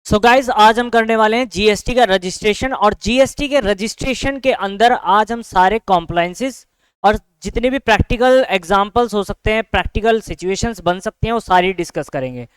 So guys आज हम करने वाले हैं जीएसटी का रजिस्ट्रेशन। और जीएसटी के रजिस्ट्रेशन के अंदर आज हम सारे कॉम्प्लायंसेस और जितने भी प्रैक्टिकल एग्जांपल्स हो सकते हैं, प्रैक्टिकल सिचुएशंस बन सकते हैं, वो सारी डिस्कस करेंगे।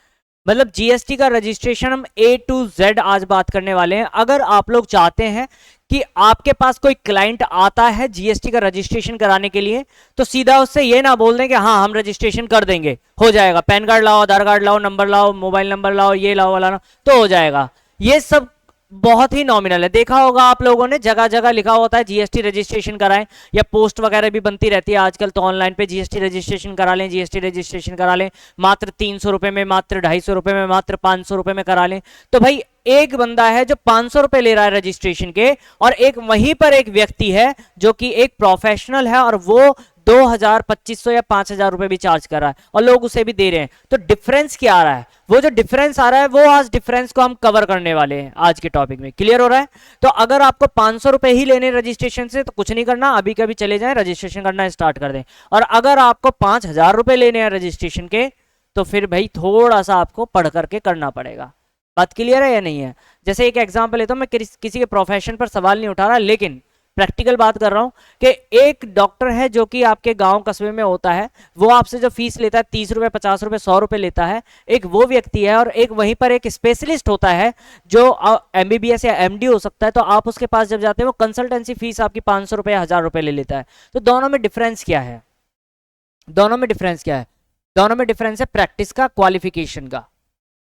मतलब जीएसटी का रजिस्ट्रेशन हम A to Z आज बात करने वाले हैं। अगर आप लोग चाहते हैं कि आपके पास कोई क्लाइंट आता है जीएसटी का रजिस्ट्रेशन कराने के लिए, तो सीधा उससे ये ना बोल दें कि हाँ हम रजिस्ट्रेशन कर देंगे, हो जाएगा, पैन कार्ड लाओ, आधार कार्ड लाओ, नंबर लाओ, मोबाइल नंबर लाओ, ये लाओ वाला तो हो जाएगा। ये सब बहुत ही नॉमिनल है। देखा होगा आप लोगों ने जगह जगह लिखा होता है जीएसटी रजिस्ट्रेशन कराएं, या पोस्ट वगैरह भी बनती रहती है आजकल, तो ऑनलाइन पे जीएसटी रजिस्ट्रेशन करा लें, जीएसटी रजिस्ट्रेशन करा लें, मात्र 300 रुपए में, मात्र 250 रुपए में, मात्र 500 रुपए में करा लें। तो भाई एक बंदा है जो 500 रुपए ले रहा है रजिस्ट्रेशन के, और एक वहीं पर एक व्यक्ति है जो कि एक प्रोफेशनल है और वो 2000, 2500 या 5000 रुपए भी चार्ज कर रहा है और लोग उसे भी दे रहे हैं। तो डिफरेंस क्या आ रहा है? वो जो डिफरेंस आ रहा है, वो आज डिफरेंस को हम कवर करने वाले हैं आज के टॉपिक में। क्लियर हो रहा है? तो अगर आपको 500 रुपए ही लेने रजिस्ट्रेशन से, तो कुछ नहीं करना, अभी कभी चले जाएं, रजिस्ट्रेशन करना स्टार्ट कर दें। और अगर आपको 5000 रुपए लेने हैं रजिस्ट्रेशन के, तो फिर भाई थोड़ा सा आपको पढ़ करके करना पड़ेगा। बात क्लियर है या नहीं है? जैसे एक एग्जांपल लेता हूं, मैं किसी के प्रोफेशन पर सवाल नहीं उठा रहा, लेकिन प्रैक्टिकल बात कर रहा हूं कि एक डॉक्टर है जो कि आपके गांव कस्बे में होता है, वो आपसे जो फीस लेता है 30 रुपए, 50 रुपए, 100 रुपए लेता है, एक वो व्यक्ति है। और एक वहीं पर एक स्पेशलिस्ट होता है जो एमबीबीएस या एमडी हो सकता है। तो आप उसके पास जब जाते हैं, वो कंसल्टेंसी फीस आपकी 500 रुपए, 1000 रुपए ले लेता है। तो दोनों में डिफरेंस क्या है? दोनों में डिफरेंस क्या है? दोनों में डिफरेंस है प्रैक्टिस का, क्वालिफिकेशन का,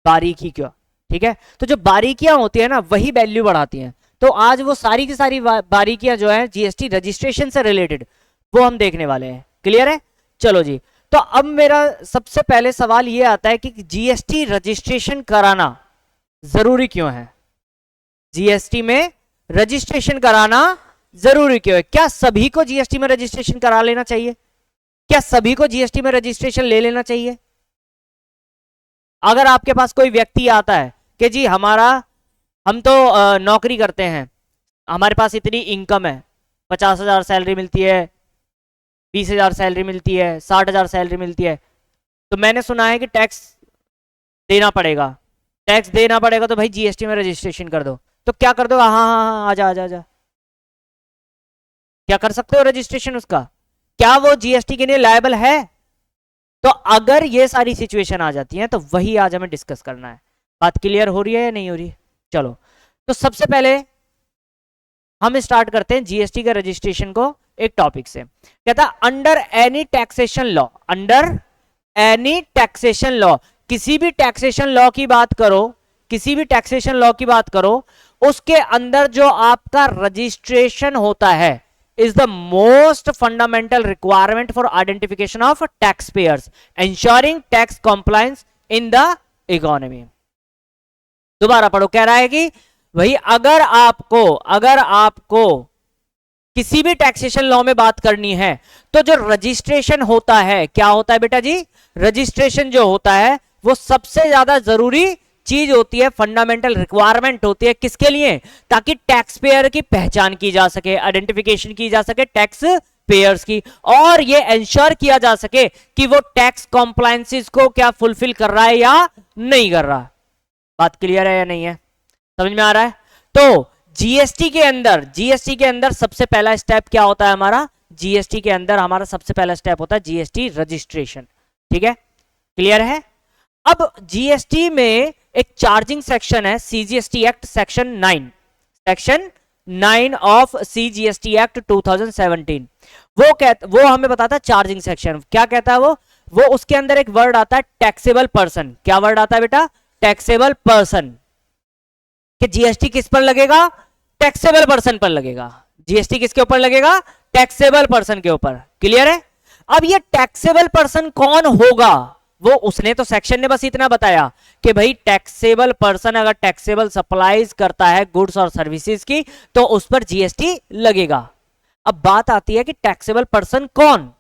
बारीकी का। ठीक है? तो जो बारीकियां होती है ना, वही वैल्यू बढ़ाती हैं। तो आज वो सारी की सारी बारीकियां जो है जीएसटी रजिस्ट्रेशन से रिलेटेड, वो हम देखने वाले हैं। क्लियर है? चलो जी। तो अब मेरा सबसे पहले सवाल ये आता है कि जीएसटी रजिस्ट्रेशन कराना जरूरी क्यों है? जीएसटी में रजिस्ट्रेशन कराना जरूरी क्यों है? क्या सभी को जीएसटी में रजिस्ट्रेशन करा लेना चाहिए? क्या सभी को जीएसटी में रजिस्ट्रेशन ले लेना चाहिए? अगर आपके पास कोई व्यक्ति आता है कि जी हम तो नौकरी करते हैं, हमारे पास इतनी इनकम है, 50,000 सैलरी मिलती है, 20,000 सैलरी मिलती है, 60,000 सैलरी मिलती है, तो मैंने सुना है कि टैक्स देना पड़ेगा। टैक्स देना पड़ेगा तो भाई जीएसटी में रजिस्ट्रेशन कर दो। तो क्या कर दो? हाँ हाँ हाँ, आजा आजा आजा। क्या कर सकते हो रजिस्ट्रेशन उसका? क्या वो जीएसटी के लिए लायबल है? तो अगर ये सारी सिचुएशन आ जाती है, तो वही आज हमें डिस्कस करना है। बात क्लियर हो रही है या नहीं हो रही? चलो, तो सबसे पहले हम स्टार्ट करते हैं जीएसटी के रजिस्ट्रेशन को एक टॉपिक से। कहता है under any taxation law, under any taxation law, किसी भी टैक्सेशन लॉ की बात करो, किसी भी टैक्सेशन लॉ की बात करो, उसके अंदर जो आपका रजिस्ट्रेशन होता है is the most fundamental requirement for identification of taxpayers, ensuring tax compliance in the economy। दोबारा पढ़ो। कह रहा है कि भाई अगर आपको किसी भी टैक्सेशन लॉ में बात करनी है, तो जो रजिस्ट्रेशन होता है, क्या होता है बेटा जी? रजिस्ट्रेशन जो होता है वो सबसे ज्यादा जरूरी चीज होती है, फंडामेंटल रिक्वायरमेंट होती है। किसके लिए? ताकि टैक्स पेयर की पहचान की जा सके, आइडेंटिफिकेशन की जा सके टैक्स पेयर्स की, और ये इंश्योर किया जा सके कि वो टैक्स कॉम्प्लायंसेस को क्या फुलफिल कर रहा है या नहीं कर रहा। बात क्लियर है या नहीं है? समझ में आ रहा है? तो जीएसटी के अंदर सबसे पहला स्टेप क्या होता है हमारा? जीएसटी के अंदर हमारा सबसे पहला स्टेप होता है जीएसटी रजिस्ट्रेशन। ठीक है? क्लियर है? अब जीएसटी में एक चार्जिंग सेक्शन है, CGST act section 9 of CGST act 2017। वो हमें बताता है चार्जिंग सेक्शन। क्या कहता है वो उसके अंदर एक वर्ड आता है टैक्सेबल पर्सन। क्या वर्ड आता है बेटा? Taxable person. कि जीएसटी किस पर लगेगा? टैक्सेबल पर्सन पर लगेगा। जीएसटी किसके ऊपर लगेगा? टैक्सेबल पर्सन के ऊपर। क्लियर है? अब ये टैक्सेबल पर्सन कौन होगा? वो उसने तो सेक्शन ने बस इतना बताया कि भाई टैक्सेबल पर्सन अगर टैक्सेबल सप्लाईज करता है गुड्स और सर्विसेज की, तो उस पर जीएसटी लगेगा। अब बात आती है कि टैक्सेबल पर्सन कौन?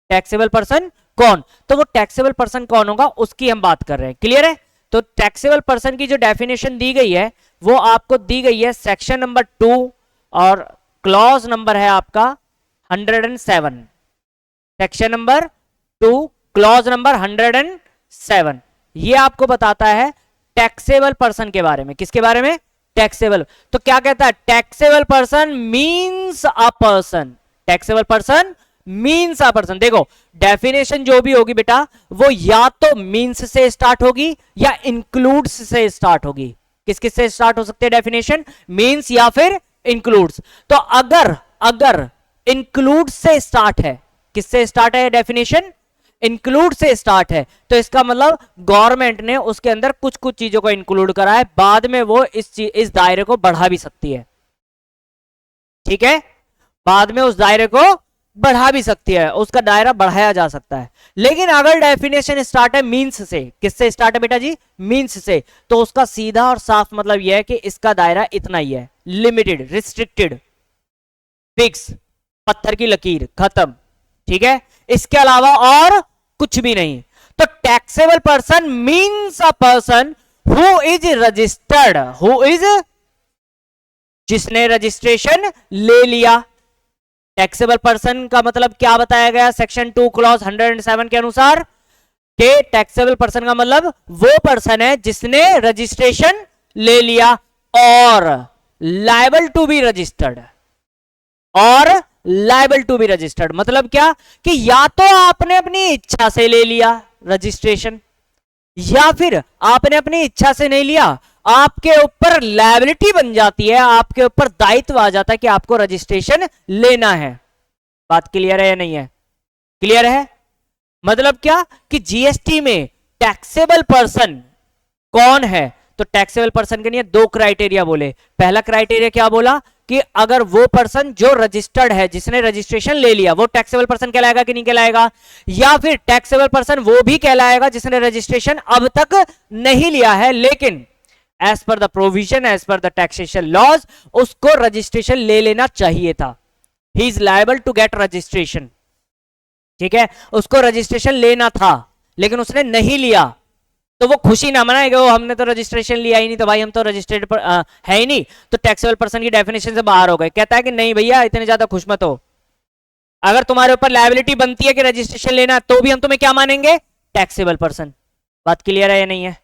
टैक्सेबल पर्सन कौन? तो वो टैक्सेबल पर्सन कौन होगा उसकी हम बात कर रहे हैं। क्लियर है? तो टैक्सेबल पर्सन की जो डेफिनेशन दी गई है वो आपको दी गई है सेक्शन नंबर 2 और क्लॉज नंबर है आपका 107। सेक्शन नंबर 2 क्लॉज नंबर 107 ये आपको बताता है टैक्सेबल पर्सन के बारे में। किसके बारे में? टैक्सेबल। तो क्या कहता है? Taxable person means a person. Taxable person means a person. देखो डेफिनेशन जो भी होगी बेटा वो या तो मीन्स से स्टार्ट होगी या इंक्लूड्स से स्टार्ट होगी। किस किस से स्टार्ट हो सकती है डेफिनेशन? मीन्स या फिर इंक्लूड्स। तो अगर अगर इंक्लूड से स्टार्ट है, किससे स्टार्ट है डेफिनेशन? इंक्लूड से स्टार्ट है, तो इसका मतलब गवर्नमेंट ने उसके अंदर कुछ कुछ चीजों को इंक्लूड करा है, बाद में वो इस दायरे को बढ़ा भी सकती है। ठीक है, बाद में उस दायरे को बढ़ा भी सकती है, उसका दायरा बढ़ाया जा सकता है। लेकिन अगर डेफिनेशन स्टार्ट है मींस से, किससे स्टार्ट है बेटा जी? मींस से, तो उसका सीधा और साफ मतलब यह है कि इसका दायरा इतना ही है, लिमिटेड, रिस्ट्रिक्टेड, फिक्स, पत्थर की लकीर, खत्म। ठीक है, इसके अलावा और कुछ भी नहीं। तो taxable person means a person who is registered, who is, जिसने रजिस्ट्रेशन ले लिया। टैक्सेबल पर्सन का मतलब क्या बताया गया सेक्शन 2 क्लॉज 107 के अनुसार? कि टैक्सेबल पर्सन का मतलब वो पर्सन है जिसने रजिस्ट्रेशन ले लिया और लायबल टू बी रजिस्टर्ड, और लायबल टू बी रजिस्टर्ड मतलब क्या? कि या तो आपने अपनी इच्छा से ले लिया रजिस्ट्रेशन, या फिर आपने अपनी इच्छा से नहीं लिया, आपके ऊपर लायबिलिटी बन जाती है, आपके ऊपर दायित्व आ जाता है कि आपको रजिस्ट्रेशन लेना है। बात क्लियर है या नहीं है? क्लियर है? मतलब क्या कि जीएसटी में टैक्सेबल पर्सन कौन है? तो टैक्सेबल पर्सन के लिए दो क्राइटेरिया बोले। पहला क्राइटेरिया क्या बोला? कि अगर वो पर्सन जो रजिस्टर्ड है, जिसने रजिस्ट्रेशन ले लिया, वो टैक्सेबल पर्सन कहलाएगा कि नहीं कहलाएगा? या फिर टैक्सेबल पर्सन वो भी कहलाएगा जिसने रजिस्ट्रेशन अब तक नहीं लिया है, लेकिन as per the provision, as per the taxation laws उसको रजिस्ट्रेशन ले लेना चाहिए था। He is liable to get registration. ठीक है, उसको रजिस्ट्रेशन लेना था लेकिन उसने नहीं लिया, तो वो खुशी ना मनाए कि वो हमने तो रजिस्ट्रेशन लिया ही नहीं, तो भाई हम तो रजिस्टर्ड है ही नहीं, तो टैक्सेबल पर्सन की डेफिनेशन से बाहर हो गए। कहता है कि नहीं भैया इतने ज्यादा खुश मत हो, अगर तुम्हारे ऊपर लायबिलिटी बनती है कि रजिस्ट्रेशन लेना, तो भी हम तुम्हें क्या मानेंगे? Taxable person. बात क्लियर है या नहीं है?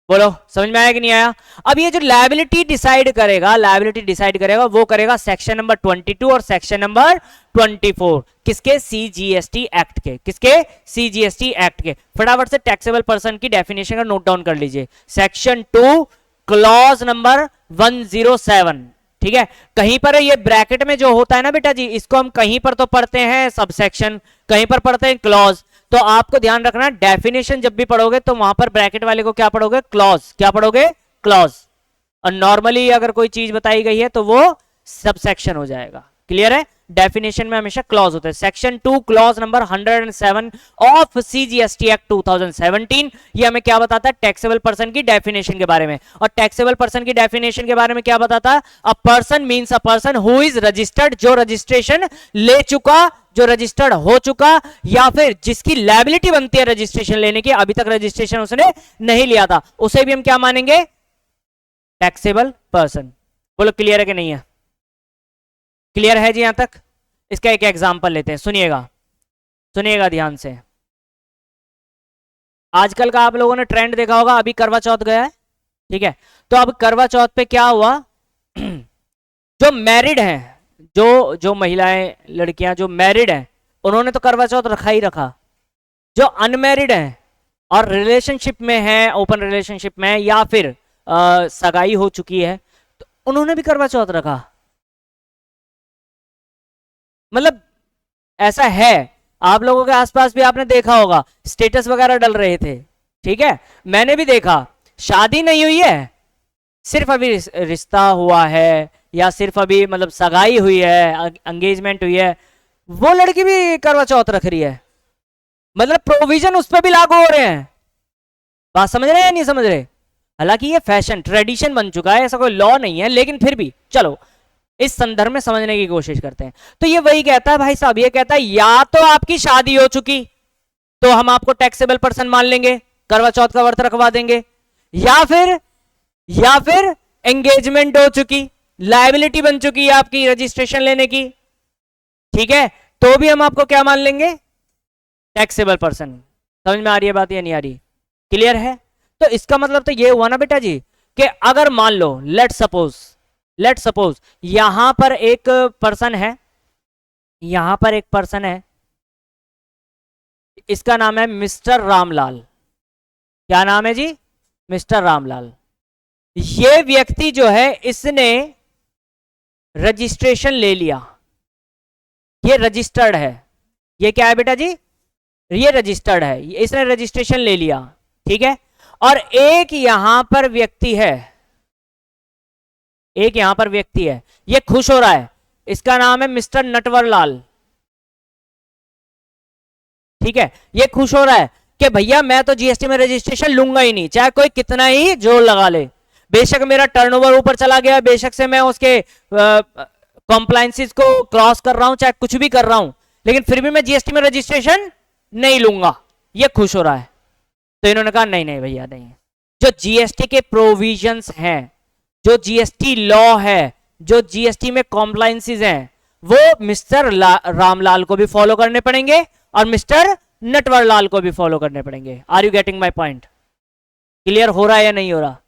बोलो, समझ में आया कि नहीं आया? अब ये जो लायबिलिटी डिसाइड करेगा, लायबिलिटी डिसाइड करेगा वो करेगा सेक्शन नंबर 22 और सेक्शन नंबर 24। किसके? सीजीएसटी एक्ट के। किसके? सीजीएसटी एक्ट के। फटाफट से टैक्सेबल पर्सन की डेफिनेशन का नोट डाउन कर लीजिए। Section 2 clause number 107। ठीक है, कहीं पर ये ब्रैकेट में जो होता है ना बेटा जी, इसको हम कहीं पर तो पढ़ते हैं सबसेक्शन, कहीं पर पढ़ते हैं क्लॉज। तो आपको ध्यान रखना, डेफिनेशन जब भी पढ़ोगे तो वहां पर ब्रैकेट वाले को क्या पढ़ोगे? क्लॉज। क्या पढ़ोगे? क्लॉज। और नॉर्मली अगर कोई चीज बताई गई है तो वो सबसेक्शन हो जाएगा। क्लियर है? डेफिनेशन में हमेशा क्लॉज होता है। Section 2 clause number 107 of CGST act 2017 ये हमें क्या बताता है? टैक्सेबल पर्सन की डेफिनेशन के बारे में। और टैक्सेबल पर्सन की डेफिनेशन के बारे में क्या बताता है? A person means a person who is registered, जो रजिस्ट्रेशन ले चुका, जो रजिस्टर्ड हो चुका, या फिर जिसकी लायबिलिटी बनती है रजिस्ट्रेशन लेने की, अभी तक रजिस्ट्रेशन उसने नहीं लिया था, उसे भी हम क्या मानेंगे? Taxable person. बोलो क्लियर है कि नहीं है? क्लियर है जी यहां तक? इसका एक एग्जांपल लेते हैं, सुनिएगा, सुनिएगा ध्यान से। आजकल का आप लोगों ने ट्रेंड देखा होगा, अभी करवा चौथ गया है, ठीक है? तो अब करवा चौथ पे क्या हुआ? जो मैरिड हैं, जो महिलाएं, लड़कियां जो मैरिड हैं, उन्होंने तो करवा चौथ रखा ही रखा। जो अनमैरिड हैं और रिलेशनशिप में है, ओपन रिलेशनशिप में है, या फिर सगाई हो चुकी है, तो उन्होंने भी करवा चौथ रखा। मतलब ऐसा है, आप लोगों के आसपास भी आपने देखा होगा, स्टेटस वगैरह डल रहे थे। ठीक है, मैंने भी देखा, शादी नहीं हुई है, सिर्फ अभी रिश्ता हुआ है, या सिर्फ अभी मतलब सगाई हुई है, एंगेजमेंट हुई है, वो लड़की भी करवा चौथ रख रही है। मतलब प्रोविजन उस पर भी लागू हो रहे हैं। बात समझ रहे हैं या नहीं समझ रहे? हालांकि ये फैशन, ट्रेडिशन बन चुका है, ऐसा कोई लॉ नहीं है, लेकिन फिर भी चलो इस संदर्भ में समझने की कोशिश करते हैं। तो ये वही कहता है भाई साहब, ये कहता है या तो आपकी शादी हो चुकी तो हम आपको टैक्सेबल पर्सन मान लेंगे, करवा चौथ का व्रत रखवा देंगे, या फिर एंगेजमेंट हो चुकी, लायबिलिटी बन चुकी है आपकी रजिस्ट्रेशन लेने की, ठीक है, तो भी हम आपको क्या मान लेंगे? Taxable person. समझ में आ रही है बात या नहीं आ रही? क्लियर है? तो इसका मतलब तो ये हुआ ना बेटा जी कि अगर मान लो लेट सपोज यहां पर एक पर्सन है, यहां पर एक पर्सन है, इसका नाम है मिस्टर रामलाल। क्या नाम है जी? मिस्टर रामलाल। ये व्यक्ति जो है इसने रजिस्ट्रेशन ले लिया, ये रजिस्टर्ड है, ये क्या है बेटा जी? ये रजिस्टर्ड है, इसने रजिस्ट्रेशन ले लिया, ठीक है। और एक यहां पर व्यक्ति है, एक यहां पर व्यक्ति है, ये खुश हो रहा है, इसका नाम है मिस्टर नटवरलाल, ठीक है। ये खुश हो रहा है कि भैया मैं तो जीएसटी में रजिस्ट्रेशन लूंगा ही नहीं, चाहे कोई कितना ही जोर लगा ले, बेशक मेरा टर्नओवर ऊपर चला गया, बेशक से मैं उसके कॉम्प्लायंसेस को क्रॉस कर रहा हूं, चाहे कुछ भी कर रहा हूं, लेकिन फिर भी मैं जीएसटी में रजिस्ट्रेशन नहीं लूंगा। ये खुश हो रहा है। तो इन्होंने कहा नहीं नहीं भैया नहीं, जो जीएसटी के प्रोविजंस हैं, जो जीएसटी लॉ है, जो जीएसटी में कॉम्प्लायंसेस हैं, वो मिस्टर रामलाल को भी फॉलो करने पड़ेंगे और मिस्टर नटवरलाल को भी फॉलो करने पड़ेंगे। Are you getting my point? Clear हो रहा है या नहीं हो रहा?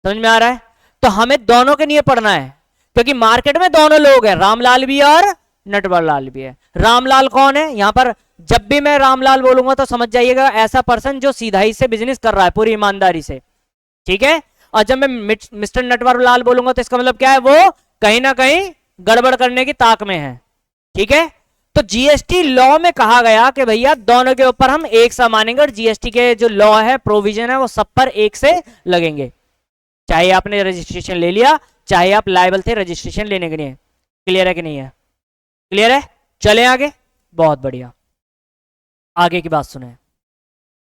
समझ में आ रहा है? तो हमें दोनों के लिए पढ़ना है, क्योंकि मार्केट में दोनों लोग हैं, रामलाल भी और नटवरलाल भी है। रामलाल कौन है? यहां पर जब भी मैं रामलाल बोलूंगा तो समझ जाइएगा ऐसा पर्सन जो सीधाई से बिजनेस कर रहा है, पूरी ईमानदारी से, ठीक है। और जब मैं मिस्टर नटवरलाल बोलूंगा तो इसका मतलब क्या है? वो कहीं ना कहीं गड़बड़ करने की ताक में है, ठीक है। तो जीएसटी लॉ में कहा गया कि भैया दोनों के ऊपर हम एक सा मानेंगे और जीएसटी के जो लॉ है, प्रोविजन है, वो सब पर एक से लगेंगे, चाहे आपने रजिस्ट्रेशन ले लिया, चाहे आप लायबल थे रजिस्ट्रेशन लेने के लिए। क्लियर है कि नहीं है? क्लियर है? चले आगे। बहुत बढ़िया, आगे की बात सुने,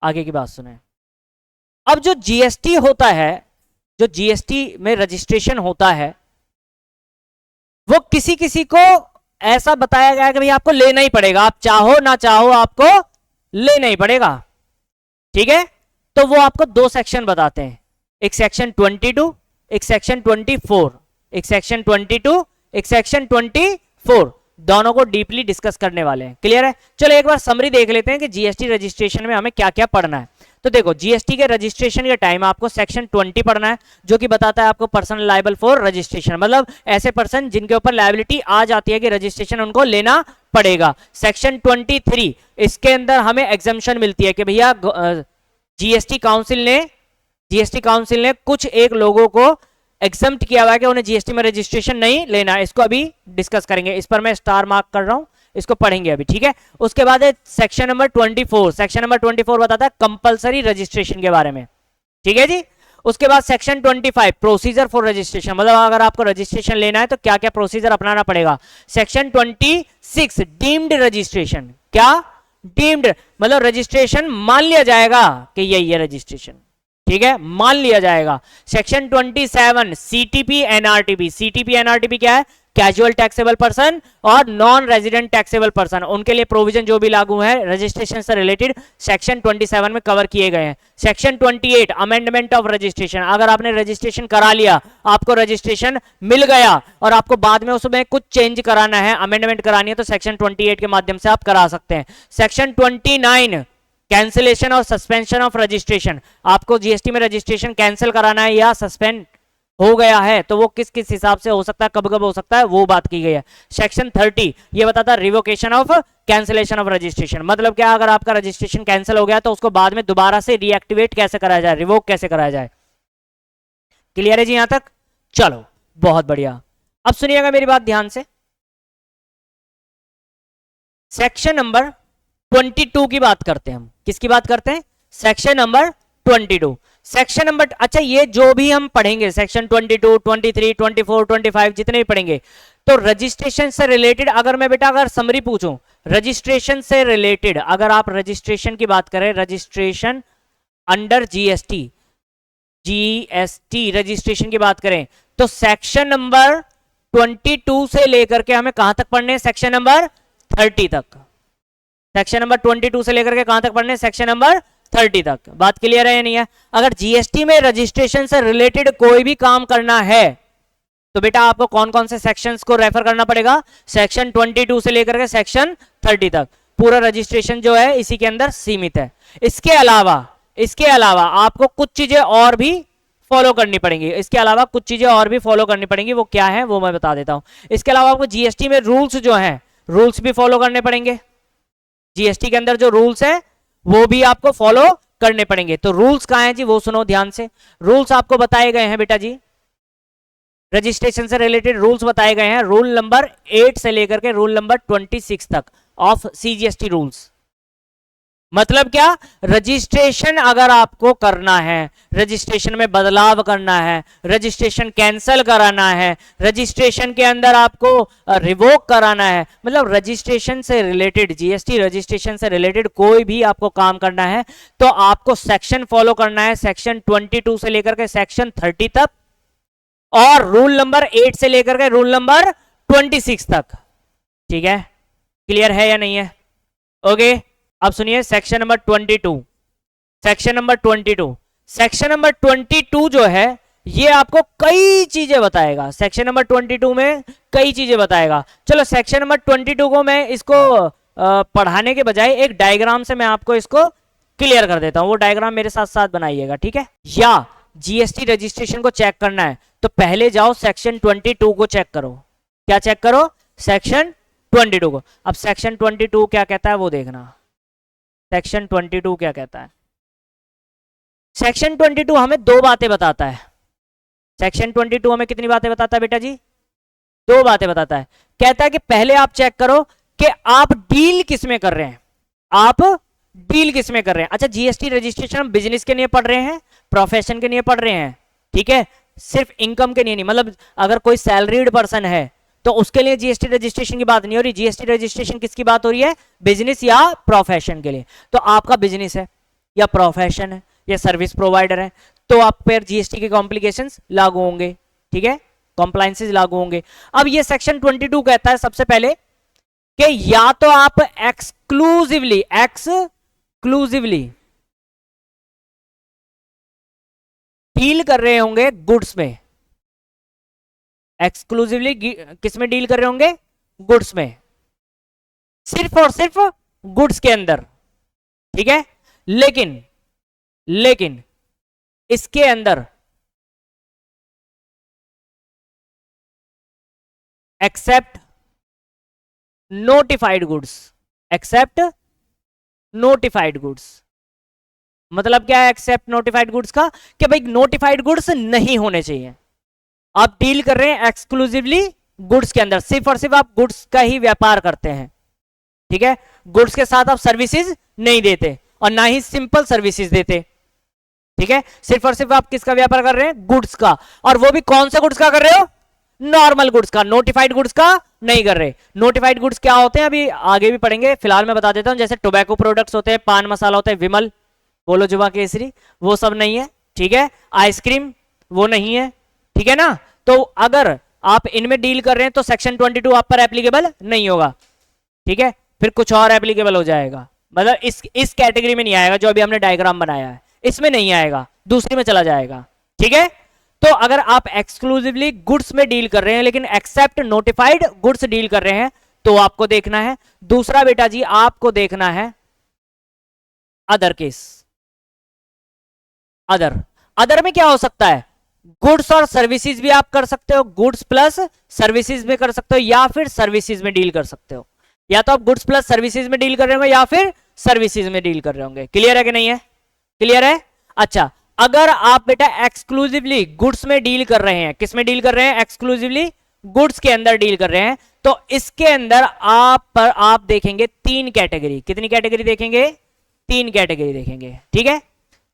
आगे की बात सुने। अब जो जीएसटी होता है, जो जीएसटी में रजिस्ट्रेशन होता है, वो किसी किसी को ऐसा बताया गया कि भाई आपको लेना ही पड़ेगा, आप चाहो ना चाहो आपको लेना ही पड़ेगा, ठीक है। तो वो आपको दो सेक्शन बताते हैं, एक सेक्शन 22, एक सेक्शन 24, एक सेक्शन 22, एक सेक्शन 24, दोनों को डीपली डिस्कस करने वाले हैं। क्लियर है? चलो एक बार समरी देख लेते हैं कि जीएसटी रजिस्ट्रेशन में हमें क्या क्या पढ़ना है। तो देखो, जीएसटी के रजिस्ट्रेशन के टाइम आपको सेक्शन 20 पढ़ना है, जो कि बताता है आपको पर्सनल लायबल फॉर रजिस्ट्रेशन, मतलब ऐसे पर्सन जिनके ऊपर लायबिलिटी आ जाती है कि रजिस्ट्रेशन उनको लेना पड़ेगा। सेक्शन 23, इसके अंदर हमें एग्जम्पशन मिलती है कि भैया जीएसटी काउंसिल ने कुछ एक लोगों को एग्जम्प्ट किया हुआ है कि उन्हें जीएसटी में रजिस्ट्रेशन नहीं लेना है। इसको अभी डिस्कस करेंगे, इस पर मैं स्टार मार्क कर रहा हूं, इसको पढ़ेंगे अभी, ठीक है। उसके बाद सेक्शन नंबर 24, सेक्शन नंबर 24 बताता है कंपलसरी रजिस्ट्रेशन के बारे में, ठीक है जी। उसके बाद सेक्शन 25 प्रोसीजर फॉर रजिस्ट्रेशन, मतलब अगर आपको रजिस्ट्रेशन लेना है तो क्या क्या प्रोसीजर अपनाना पड़ेगा। सेक्शन 26 डीम्ड रजिस्ट्रेशन, क्या डीम्ड मतलब रजिस्ट्रेशन मान लिया जाएगा कि यही है रजिस्ट्रेशन, ठीक है, मान लिया जाएगा। Section 27 CTP NRTP, CTP NRTP क्या है? कैजुअल टैक्सेबल पर्सन और नॉन रेजिडेंट टैक्सेबल पर्सन, उनके लिए प्रोविजन जो भी लागू है रजिस्ट्रेशन से रिलेटेड सेक्शन 27 में कवर किए गए हैं। सेक्शन 28 अमेंडमेंट ऑफ रजिस्ट्रेशन, अगर आपने रजिस्ट्रेशन करा लिया, आपको रजिस्ट्रेशन मिल गया और आपको बाद में उसमें कुछ चेंज कराना है, अमेंडमेंट करानी है, तो सेक्शन 28 के माध्यम से आप करा सकते हैं। सेक्शन 29 कैंसिलेशन और सस्पेंशन ऑफ रजिस्ट्रेशन, आपको जीएसटी में रजिस्ट्रेशन कैंसिल कराना है या सस्पेंड हो गया है तो वो किस किस हिसाब से हो सकता है, कब कब हो सकता है, वो बात की गई है। सेक्शन 30 ये बताता है revocation of cancellation of registration, मतलब क्या, अगर आपका रजिस्ट्रेशन कैंसिल हो गया तो उसको बाद में दोबारा से रीएक्टिवेट कैसे कराया जाए, रिवोक कैसे कराया जाए। क्लियर है जी यहां तक? चलो बहुत बढ़िया। अब सुनिएगा मेरी बात ध्यान से। सेक्शन नंबर 22 की बात करते हैं हम। किसकी बात करते हैं? Section number 22। सेक्शन नंबर, अच्छा ये जो भी हम पढ़ेंगे सेक्शन 22, 23, 24, 25 जितने भी पढ़ेंगे, तो रजिस्ट्रेशन से रिलेटेड अगर मैं बेटा अगर समरी पूछूं, रजिस्ट्रेशन से रिलेटेड अगर आप रजिस्ट्रेशन की बात करें, registration under GST, GST registration की बात करें तो सेक्शन नंबर 22 से लेकर के हमें कहां तक पढ़ने हैं? सेक्शन नंबर 30 तक। सेक्शन नंबर 22 से लेकर के कहां तक पढ़ने? सेक्शन नंबर 30 तक। बात क्लियर है या नहीं है? अगर जीएसटी में रजिस्ट्रेशन से रिलेटेड कोई भी काम करना है तो बेटा आपको कौन कौन से सेक्शंस को रेफर करना पड़ेगा? सेक्शन 22 से लेकर के सेक्शन 30 तक। पूरा रजिस्ट्रेशन जो है इसी के अंदर सीमित है। इसके इसके अलावा आपको कुछ चीजें और भी फॉलो करनी पड़ेंगी, इसके अलावा कुछ चीजें और भी फॉलो करनी पड़ेंगी, वो क्या है वो मैं बता देता हूं। इसके अलावा आपको जीएसटी में रूल्स जो हैं, रूल्स भी फॉलो करने पड़ेंगे। जीएसटी के अंदर जो रूल्स है वो भी आपको फॉलो करने पड़ेंगे। तो रूल्स कहां हैं जी, वो सुनो ध्यान से। रूल्स आपको बताए गए हैं बेटा जी, रजिस्ट्रेशन से रिलेटेड रूल्स बताए गए हैं, रूल नंबर 8 से लेकर के रूल नंबर 26 तक ऑफ सीजीएसटी रूल्स। मतलब क्या, रजिस्ट्रेशन अगर आपको करना है, रजिस्ट्रेशन में बदलाव करना है, रजिस्ट्रेशन कैंसिल कराना है, रजिस्ट्रेशन के अंदर आपको रिवोक कराना है, मतलब रजिस्ट्रेशन से रिलेटेड, जीएसटी रजिस्ट्रेशन से रिलेटेड कोई भी आपको काम करना है तो आपको सेक्शन फॉलो करना है, सेक्शन 22 से लेकर के सेक्शन 30 तक, और रूल नंबर 8 से लेकर के रूल नंबर 26 तक। ठीक है, क्लियर है या नहीं है? ओके, अब सुनिए section number 22। Section number 22, section number 22 जो है ये आपको कई चीजें बताएगा। सेक्शन नंबर 22 में कई चीजें बताएगा। चलो सेक्शन नंबर 22 को मैं इसको पढ़ाने के बजाय एक डायग्राम से मैं आपको इसको क्लियर कर देता हूं। वो डायग्राम मेरे साथ साथ बनाइएगा, ठीक है? या जीएसटी रजिस्ट्रेशन को चेक करना है तो पहले जाओ सेक्शन 22 को चेक करो। क्या चेक करो? सेक्शन 22 को। अब सेक्शन 22 क्या कहता है वो देखना। सेक्शन 22 क्या कहता है? सेक्शन 22 हमें दो बातें बताता है। सेक्शन 22 हमें कितनी बातें बताता है बेटा जी? दो बातें बताता है। कहता है कि पहले आप चेक करो कि आप डील किस में कर रहे हैं, आप डील किस में कर रहे हैं। अच्छा, जीएसटी रजिस्ट्रेशन हम बिजनेस के लिए पढ़ रहे हैं, प्रोफेशन के लिए पढ़ रहे हैं, ठीक है? सिर्फ इनकम के लिए नहीं, मतलब अगर कोई सैलरीड पर्सन है तो उसके लिए जीएसटी रजिस्ट्रेशन की बात नहीं हो रही। जीएसटी रजिस्ट्रेशन किसकी बात हो रही है? बिजनेस या प्रोफेशन के लिए। तो आपका बिजनेस है या प्रोफेशन है या सर्विस प्रोवाइडर है तो आप पर जीएसटी के कॉम्प्लिकेशंस लागू होंगे, ठीक है? कॉम्प्लायंसेस लागू होंगे। अब ये सेक्शन 22 कहता है सबसे पहले कि या तो आप एक्सक्लूसिवली डील कर रहे होंगे गुड्स में, एक्सक्लूसिवली किस में डील कर रहे होंगे? गुड्स में, सिर्फ और सिर्फ गुड्स के अंदर, ठीक है? लेकिन इसके अंदर except notified goods, except notified goods. मतलब क्या है एक्सेप्ट नोटिफाइड गुड्स का? कि भाई नोटिफाइड गुड्स नहीं होने चाहिए। आप डील कर रहे हैं एक्सक्लूसिवली गुड्स के अंदर, सिर्फ और सिर्फ आप गुड्स का ही व्यापार करते हैं, ठीक है? गुड्स के साथ आप सर्विसेज नहीं देते और ना ही सिंपल सर्विसेज देते, ठीक है? सिर्फ और सिर्फ आप किसका व्यापार कर रहे हैं? गुड्स का। और वो भी कौन सा गुड्स का कर रहे हो? नॉर्मल गुड्स का, नोटिफाइड गुड्स का नहीं कर रहे। नोटिफाइड गुड्स क्या होते हैं अभी आगे भी पढ़ेंगे, फिलहाल मैं बता देता हूं। जैसे टोबैको प्रोडक्ट्स होते हैं, पान मसाला होता है, विमल, बोलो जुबा केसरी, वो सब नहीं है, ठीक है? आइसक्रीम वो नहीं है, ठीक है ना? तो अगर आप इनमें डील कर रहे हैं तो सेक्शन 22 आप पर एप्लीकेबल नहीं होगा, ठीक है? फिर कुछ और एप्लीकेबल हो जाएगा, मतलब इस कैटेगरी में नहीं आएगा जो अभी हमने डायग्राम बनाया है, इसमें नहीं आएगा, दूसरी में चला जाएगा, ठीक है? तो अगर आप एक्सक्लूसिवली गुड्स में डील कर रहे हैं लेकिन एक्सेप्ट नोटिफाइड गुड्स डील कर रहे हैं तो आपको देखना है। दूसरा बेटा जी आपको देखना है अदर केस। अदर में क्या हो सकता है? गुड्स और सर्विसेज भी आप कर सकते हो, गुड्स प्लस सर्विसेज में कर सकते हो या फिर सर्विसेज में डील कर सकते हो। या तो आप गुड्स प्लस सर्विसेज में डील कर रहे होंगे या फिर सर्विसेज में डील कर रहे होंगे। क्लियर है कि नहीं है? क्लियर है? अच्छा, अगर आप बेटा एक्सक्लूसिवली गुड्स में डील कर रहे हैं, किस में डील कर रहे हैं? एक्सक्लूसिवली गुड्स के अंदर डील कर रहे हैं तो इसके अंदर आप देखेंगे तीन कैटेगरी। कितनी कैटेगरी देखेंगे? तीन कैटेगरी देखेंगे, ठीक है?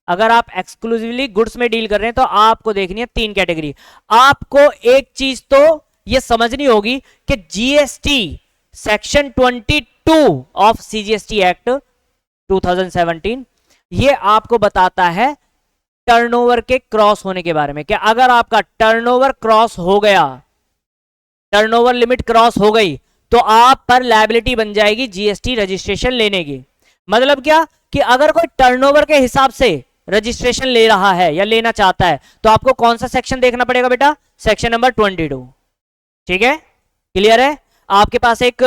अगर आप एक्सक्लूसिवली गुड्स में डील कर रहे हैं तो आपको देखनी है तीन कैटेगरी। आपको एक चीज तो यह समझनी होगी कि GST section 22 of CGST act 2017 ये आपको बताता है टर्नओवर के क्रॉस होने के बारे में। कि अगर आपका टर्नओवर क्रॉस हो गया, टर्नओवर लिमिट क्रॉस हो गई तो आप पर लायबिलिटी बन जाएगी जीएसटी रजिस्ट्रेशन लेने की। मतलब क्या कि अगर कोई टर्नओवर के हिसाब से रजिस्ट्रेशन ले रहा है या लेना चाहता है तो आपको कौन सा सेक्शन देखना पड़ेगा बेटा? सेक्शन नंबर 22, ठीक है? क्लियर है? आपके पास एक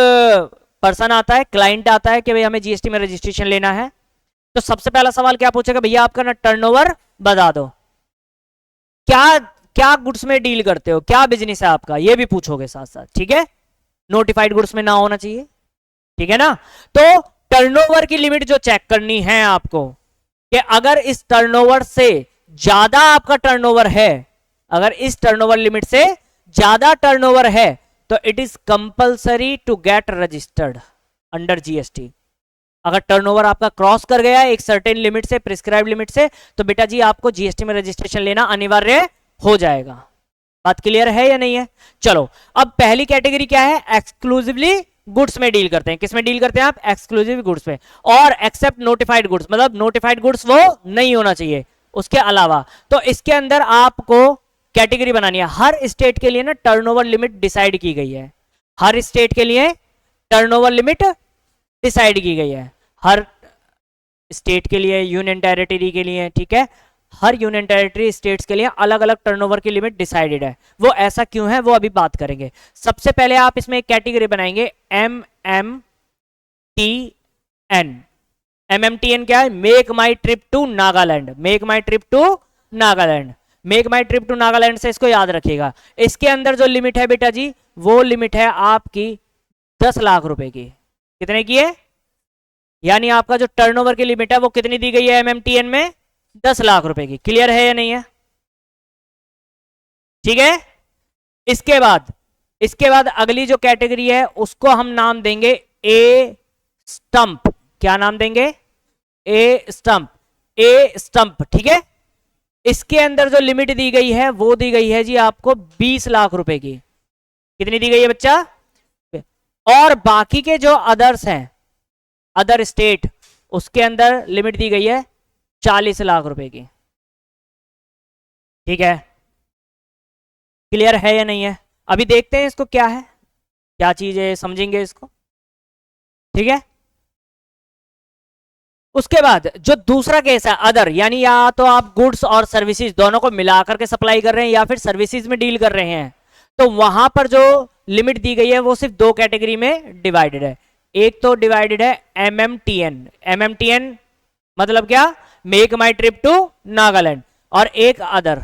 पर्सन आता है, क्लाइंट आता है कि भाई हमें जीएसटी में रजिस्ट्रेशन लेना है, तो सबसे पहला सवाल क्या पूछेगा भैया, आपका ना टर्नओवर बता दो, क्या क्या गुड्स में डील करते हो, क्या बिजनेस है आपका, ये भी पूछोगे साथ साथ, ठीक है। नोटिफाइड गुड्स में ना होना चाहिए, ठीक है ना। तो टर्नओवर की लिमिट जो चेक करनी है आपको, कि अगर इस टर्नओवर से ज्यादा आपका टर्नओवर है, अगर इस टर्नओवर लिमिट से ज्यादा टर्नओवर है, तो it is compulsory to get registered under GST. अगर टर्नओवर आपका क्रॉस कर गया एक सर्टेन लिमिट से, प्रिस्क्राइब लिमिट से, तो बेटा जी आपको जीएसटी में रजिस्ट्रेशन लेना अनिवार्य हो जाएगा। बात क्लियर है या नहीं है? चलो, अब पहली कैटेगरी क्या है, एक्सक्लूसिवली गुड्स में डील करते हैं। किस में डील करते हैं आप? एक्सक्लूसिव गुड्स में, और एक्सेप्ट नोटिफाइड गुड्स, मतलब नोटिफाइड गुड्स वो नहीं होना चाहिए उसके अलावा। तो इसके अंदर आपको कैटेगरी बनानी है। हर स्टेट के लिए ना टर्नओवर लिमिट डिसाइड की गई है, हर स्टेट के लिए टर्नओवर लिमिट डिसाइड की गई है, हर स्टेट के लिए, यूनियन टेरिटरी के लिए, ठीक है। हर यूनियन टेरिटरी स्टेट्स के लिए अलग अलग टर्नओवर की लिमिट डिसाइडेड है। वो ऐसा क्यों है वो अभी बात करेंगे। सबसे पहले आप इसमें एक कैटेगरी बनाएंगे MMTN। MMTN क्या है? Make my trip to Nagaland, make my trip to Nagaland, make my trip to Nagaland से इसको याद रखिएगा। इसके अंदर जो लिमिट है बेटा जी, वो लिमिट है आपकी 10 लाख रुपए की। कितने की है? यानी आपका जो टर्नओवर की लिमिट है वो कितनी दी गई है MMTN में? 10 लाख रुपए की। क्लियर है या नहीं है? ठीक है। इसके बाद अगली जो कैटेगरी है उसको हम नाम देंगे ए स्टंप। क्या नाम देंगे? ए स्टंप, ए स्टंप, ठीक है। इसके अंदर जो लिमिट दी गई है वो दी गई है जी आपको 20 लाख रुपए की। कितनी दी गई है बच्चा? और बाकी के जो अदर्स हैं, अदर स्टेट, उसके अंदर लिमिट दी गई है 40 लाख रुपए की। ठीक है, क्लियर है या नहीं है? अभी देखते हैं इसको क्या है, क्या चीज है, समझेंगे इसको, ठीक है। उसके बाद जो दूसरा केस है अदर, यानी या तो आप गुड्स और सर्विसेज दोनों को मिलाकर के सप्लाई कर रहे हैं या फिर सर्विसेज में डील कर रहे हैं, तो वहां पर जो लिमिट दी गई है वो सिर्फ दो कैटेगरी में डिवाइडेड है। एक तो डिवाइडेड है MMTN, MMTN मतलब क्या? Make my trip to Nagaland, और एक अदर।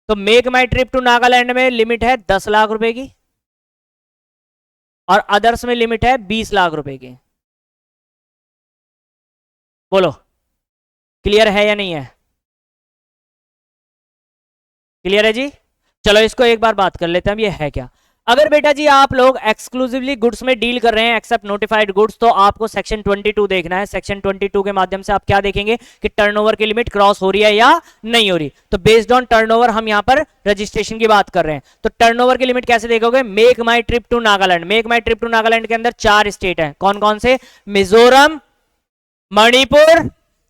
तो make my trip to Nagaland में लिमिट है 10 लाख रुपए की, और अदर्स में लिमिट है 20 लाख रुपए की। बोलो क्लियर है या नहीं है? क्लियर है जी। चलो इसको एक बार बात कर लेते हैं, ये है क्या। अगर बेटा जी आप लोग एक्सक्लूसिवली गुड्स में डील कर रहे हैं एक्सेप्ट नोटिफाइड गुड्स, तो आपको सेक्शन 22 देखना है। सेक्शन 22 के माध्यम से आप क्या देखेंगे कि टर्नओवर की लिमिट क्रॉस हो रही है या नहीं हो रही। तो बेस्ड ऑन टर्नओवर हम यहां पर रजिस्ट्रेशन की बात कर रहे हैं। तो टर्नओवर की लिमिट कैसे देखोगे? Make my trip to Nagaland, make my trip to Nagaland के अंदर 4 स्टेट है। कौन कौन से? मिजोरम, मणिपुर,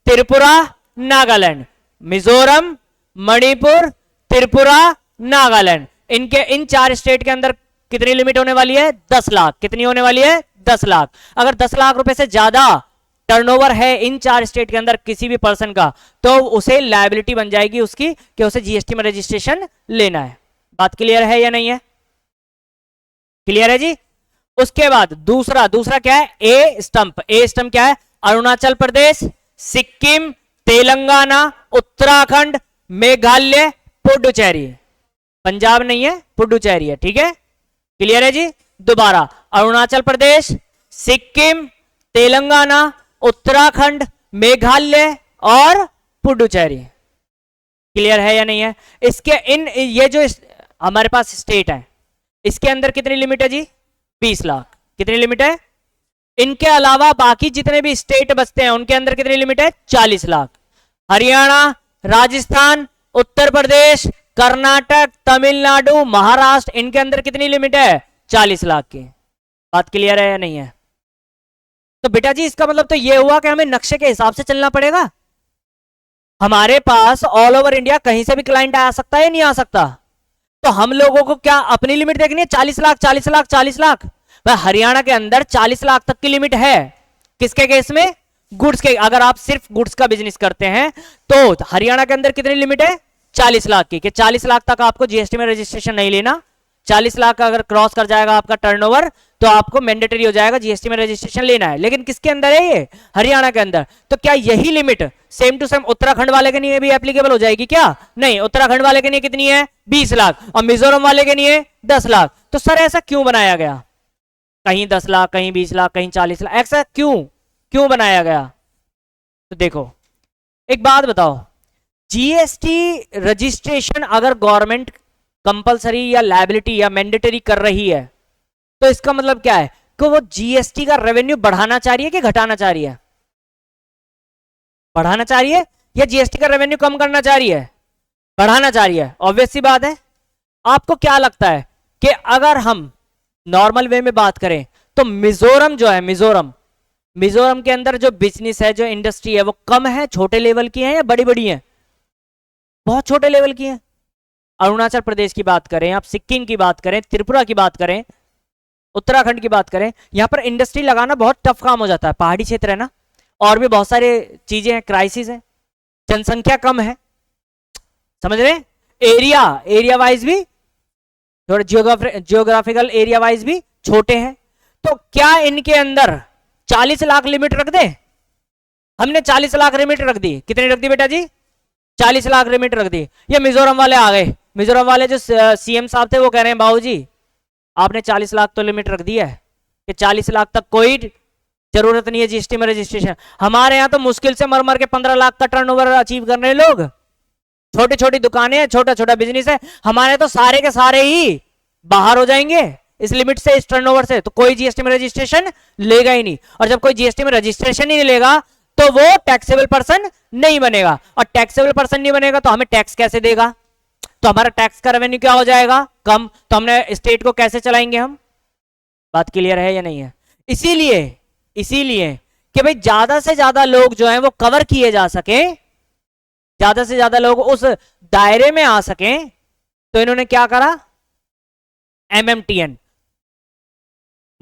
त्रिपुरा, नागालैंड। मिजोरम, मणिपुर, त्रिपुरा, नागालैंड, इनके इन 4 स्टेट के अंदर कितनी लिमिट होने वाली है? 10 लाख। कितनी होने वाली है? 10 लाख। अगर 10 लाख रुपए से ज्यादा टर्नओवर है इन 4 स्टेट के अंदर किसी भी पर्सन का, तो उसे लायबिलिटी बन जाएगी उसकी कि उसे जीएसटी में रजिस्ट्रेशन लेना है। बात क्लियर है या नहीं है? क्लियर है जी। उसके बाद दूसरा क्या है? ए स्टंप। ए स्टंप क्या है? अरुणाचल प्रदेश, सिक्किम, तेलंगाना, उत्तराखंड, मेघालय, पुडुचेरी। पंजाब नहीं है, पुडुचेरी है, ठीक है। क्लियर है जी। दोबारा अरुणाचल प्रदेश, सिक्किम, तेलंगाना, उत्तराखंड, मेघालय और पुडुचेरी। क्लियर है या नहीं है? इसके ये जो हमारे पास स्टेट है इसके अंदर कितनी लिमिट है जी? 20 लाख। कितनी लिमिट है? इनके अलावा बाकी जितने भी स्टेट बचते हैं उनके अंदर कितनी लिमिट है? 40 लाख। हरियाणा, राजस्थान, उत्तर प्रदेश, कर्नाटक, तमिलनाडु, महाराष्ट्र, इनके अंदर कितनी लिमिट है? 40 लाख की। बात क्लियर है या नहीं है? तो बेटा जी इसका मतलब तो यह हुआ कि हमें नक्शे के हिसाब से चलना पड़ेगा। हमारे पास ऑल ओवर इंडिया कहीं से भी क्लाइंट आ सकता है या नहीं आ सकता। तो हम लोगों को क्या अपनी लिमिट देखनी है? 40 लाख, 40 लाख, 40 लाख। भाई हरियाणा के अंदर 40 लाख तक की लिमिट है। किसके केस में? गुड्स के। अगर आप सिर्फ गुड्स का बिजनेस करते हैं तो हरियाणा के अंदर कितनी लिमिट है? 40 लाख की। कि 40 लाख तक आपको जीएसटी में रजिस्ट्रेशन नहीं लेना, 40 लाख का अगर क्रॉस कर जाएगा आपका टर्नओवर तो आपको मैंडेटरी हो जाएगा जीएसटी में रजिस्ट्रेशन लेना है। लेकिन किसके अंदर है ये? हरियाणा के अंदर। तो क्या यही limit same to same Uttarakhand वाले के लिए भी एप्लीकेबल हो जाएगी क्या? नहीं, उत्तराखंड वाले के लिए कितनी है? 20 लाख, और मिजोरम वाले के लिए 10 लाख। तो सर ऐसा क्यों बनाया गया? कहीं 10 लाख, कहीं 20 लाख, कहीं 40 लाख, ऐसा क्यों बनाया गया? तो देखो एक बात बताओ, जीएसटी रजिस्ट्रेशन अगर गवर्नमेंट कंपलसरी या लायबिलिटी या मैंडेटरी कर रही है तो इसका मतलब क्या है कि वो जीएसटी का रेवेन्यू बढ़ाना चाह रही है कि घटाना चाह रही है? बढ़ाना चाह रही है या जीएसटी का रेवेन्यू कम करना चाह रही है? बढ़ाना चाह रही है। ऑब्वियस सी बात है। आपको क्या लगता है कि अगर हम नॉर्मल वे में बात करें तो मिजोरम जो है, मिजोरम के अंदर जो बिजनेस है, जो इंडस्ट्री है, वो कम है, छोटे लेवल की है या बड़ी बड़ी है? बहुत छोटे लेवल की है। अरुणाचल प्रदेश की बात करें, आप सिक्किम की बात करें, त्रिपुरा की बात करें, उत्तराखंड की बात करें, यहां पर इंडस्ट्री लगाना बहुत टफ काम हो जाता है। पहाड़ी क्षेत्र है ना, और भी बहुत सारे चीजें हैं, क्राइसिस है, जनसंख्या कम है, समझ रहे? एरिया वाइज भी थोड़ा जियोग्राफिकल एरिया वाइज भी छोटे हैं। तो क्या इनके अंदर 40 लाख लिमिट रख दे? हमने 40 लाख लिमिट रख दी। कितनी रख दी बेटा जी? 40 लाख लिमिट रख दी। ये मिजोरम वाले आ गए, मिजोरम वाले जो सीएम साहब थे वो कह रहे हैं बाबू जी आपने 40 लाख तो लिमिट रख दी है कि 40 लाख तक कोई जरूरत नहीं है जीएसटी में रजिस्ट्रेशन। हमारे यहाँ तो मुश्किल से मर मर के 15 लाख का टर्नओवर अचीव कर रहे हैं लोग। छोटी छोटी दुकानें हैं, छोटा छोटा बिजनेस है, हमारे तो सारे के सारे ही बाहर हो जाएंगे इस लिमिट से, इस टर्नओवर से। तो कोई जीएसटी में रजिस्ट्रेशन लेगा ही नहीं, और जब कोई जीएसटी में रजिस्ट्रेशन ही नहीं लेगा तो वो टैक्सेबल पर्सन नहीं बनेगा, और टैक्सेबल पर्सन नहीं बनेगा तो हमें टैक्स कैसे देगा? तो हमारा टैक्स का रेवेन्यू क्या हो जाएगा? कम। तो हमने स्टेट को कैसे चलाएंगे हम? बात क्लियर है या नहीं है? इसीलिए कि भाई ज्यादा से ज्यादा लोग जो हैं वो कवर किए जा सके, ज्यादा से ज्यादा लोग उस दायरे में आ सके, तो इन्होंने क्या करा? एमएमटीएन,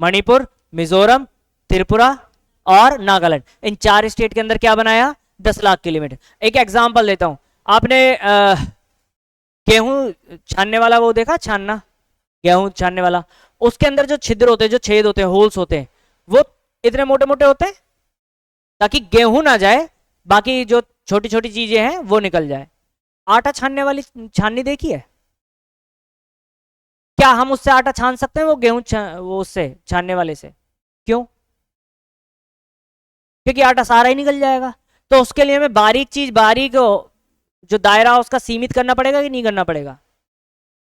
मणिपुर, मिजोरम, त्रिपुरा और नागालैंड, इन 4 स्टेट के अंदर क्या बनाया? 10 लाख की लिमिट। एक एग्जांपल देता हूं, आपने गेहूं छानने वाला वो देखा, छानना, गेहूं छानने वाला, उसके अंदर जो छिद्र होते हैं, जो छेद होते हैं, होल्स होते हैं, वो इतने मोटे मोटे होते हैं ताकि गेहूं ना जाए, बाकी जो छोटी छोटी चीजें हैं वो निकल जाए। आटा छानने वाली छाननी देखी है? क्या हम उससे आटा छान सकते हैं? वो गेहूं वो उससे छानने वाले से? क्यों? क्योंकि आटा सारा ही निकल जाएगा। तो उसके लिए हमें बारीक जो दायरा उसका सीमित करना पड़ेगा कि नहीं करना पड़ेगा?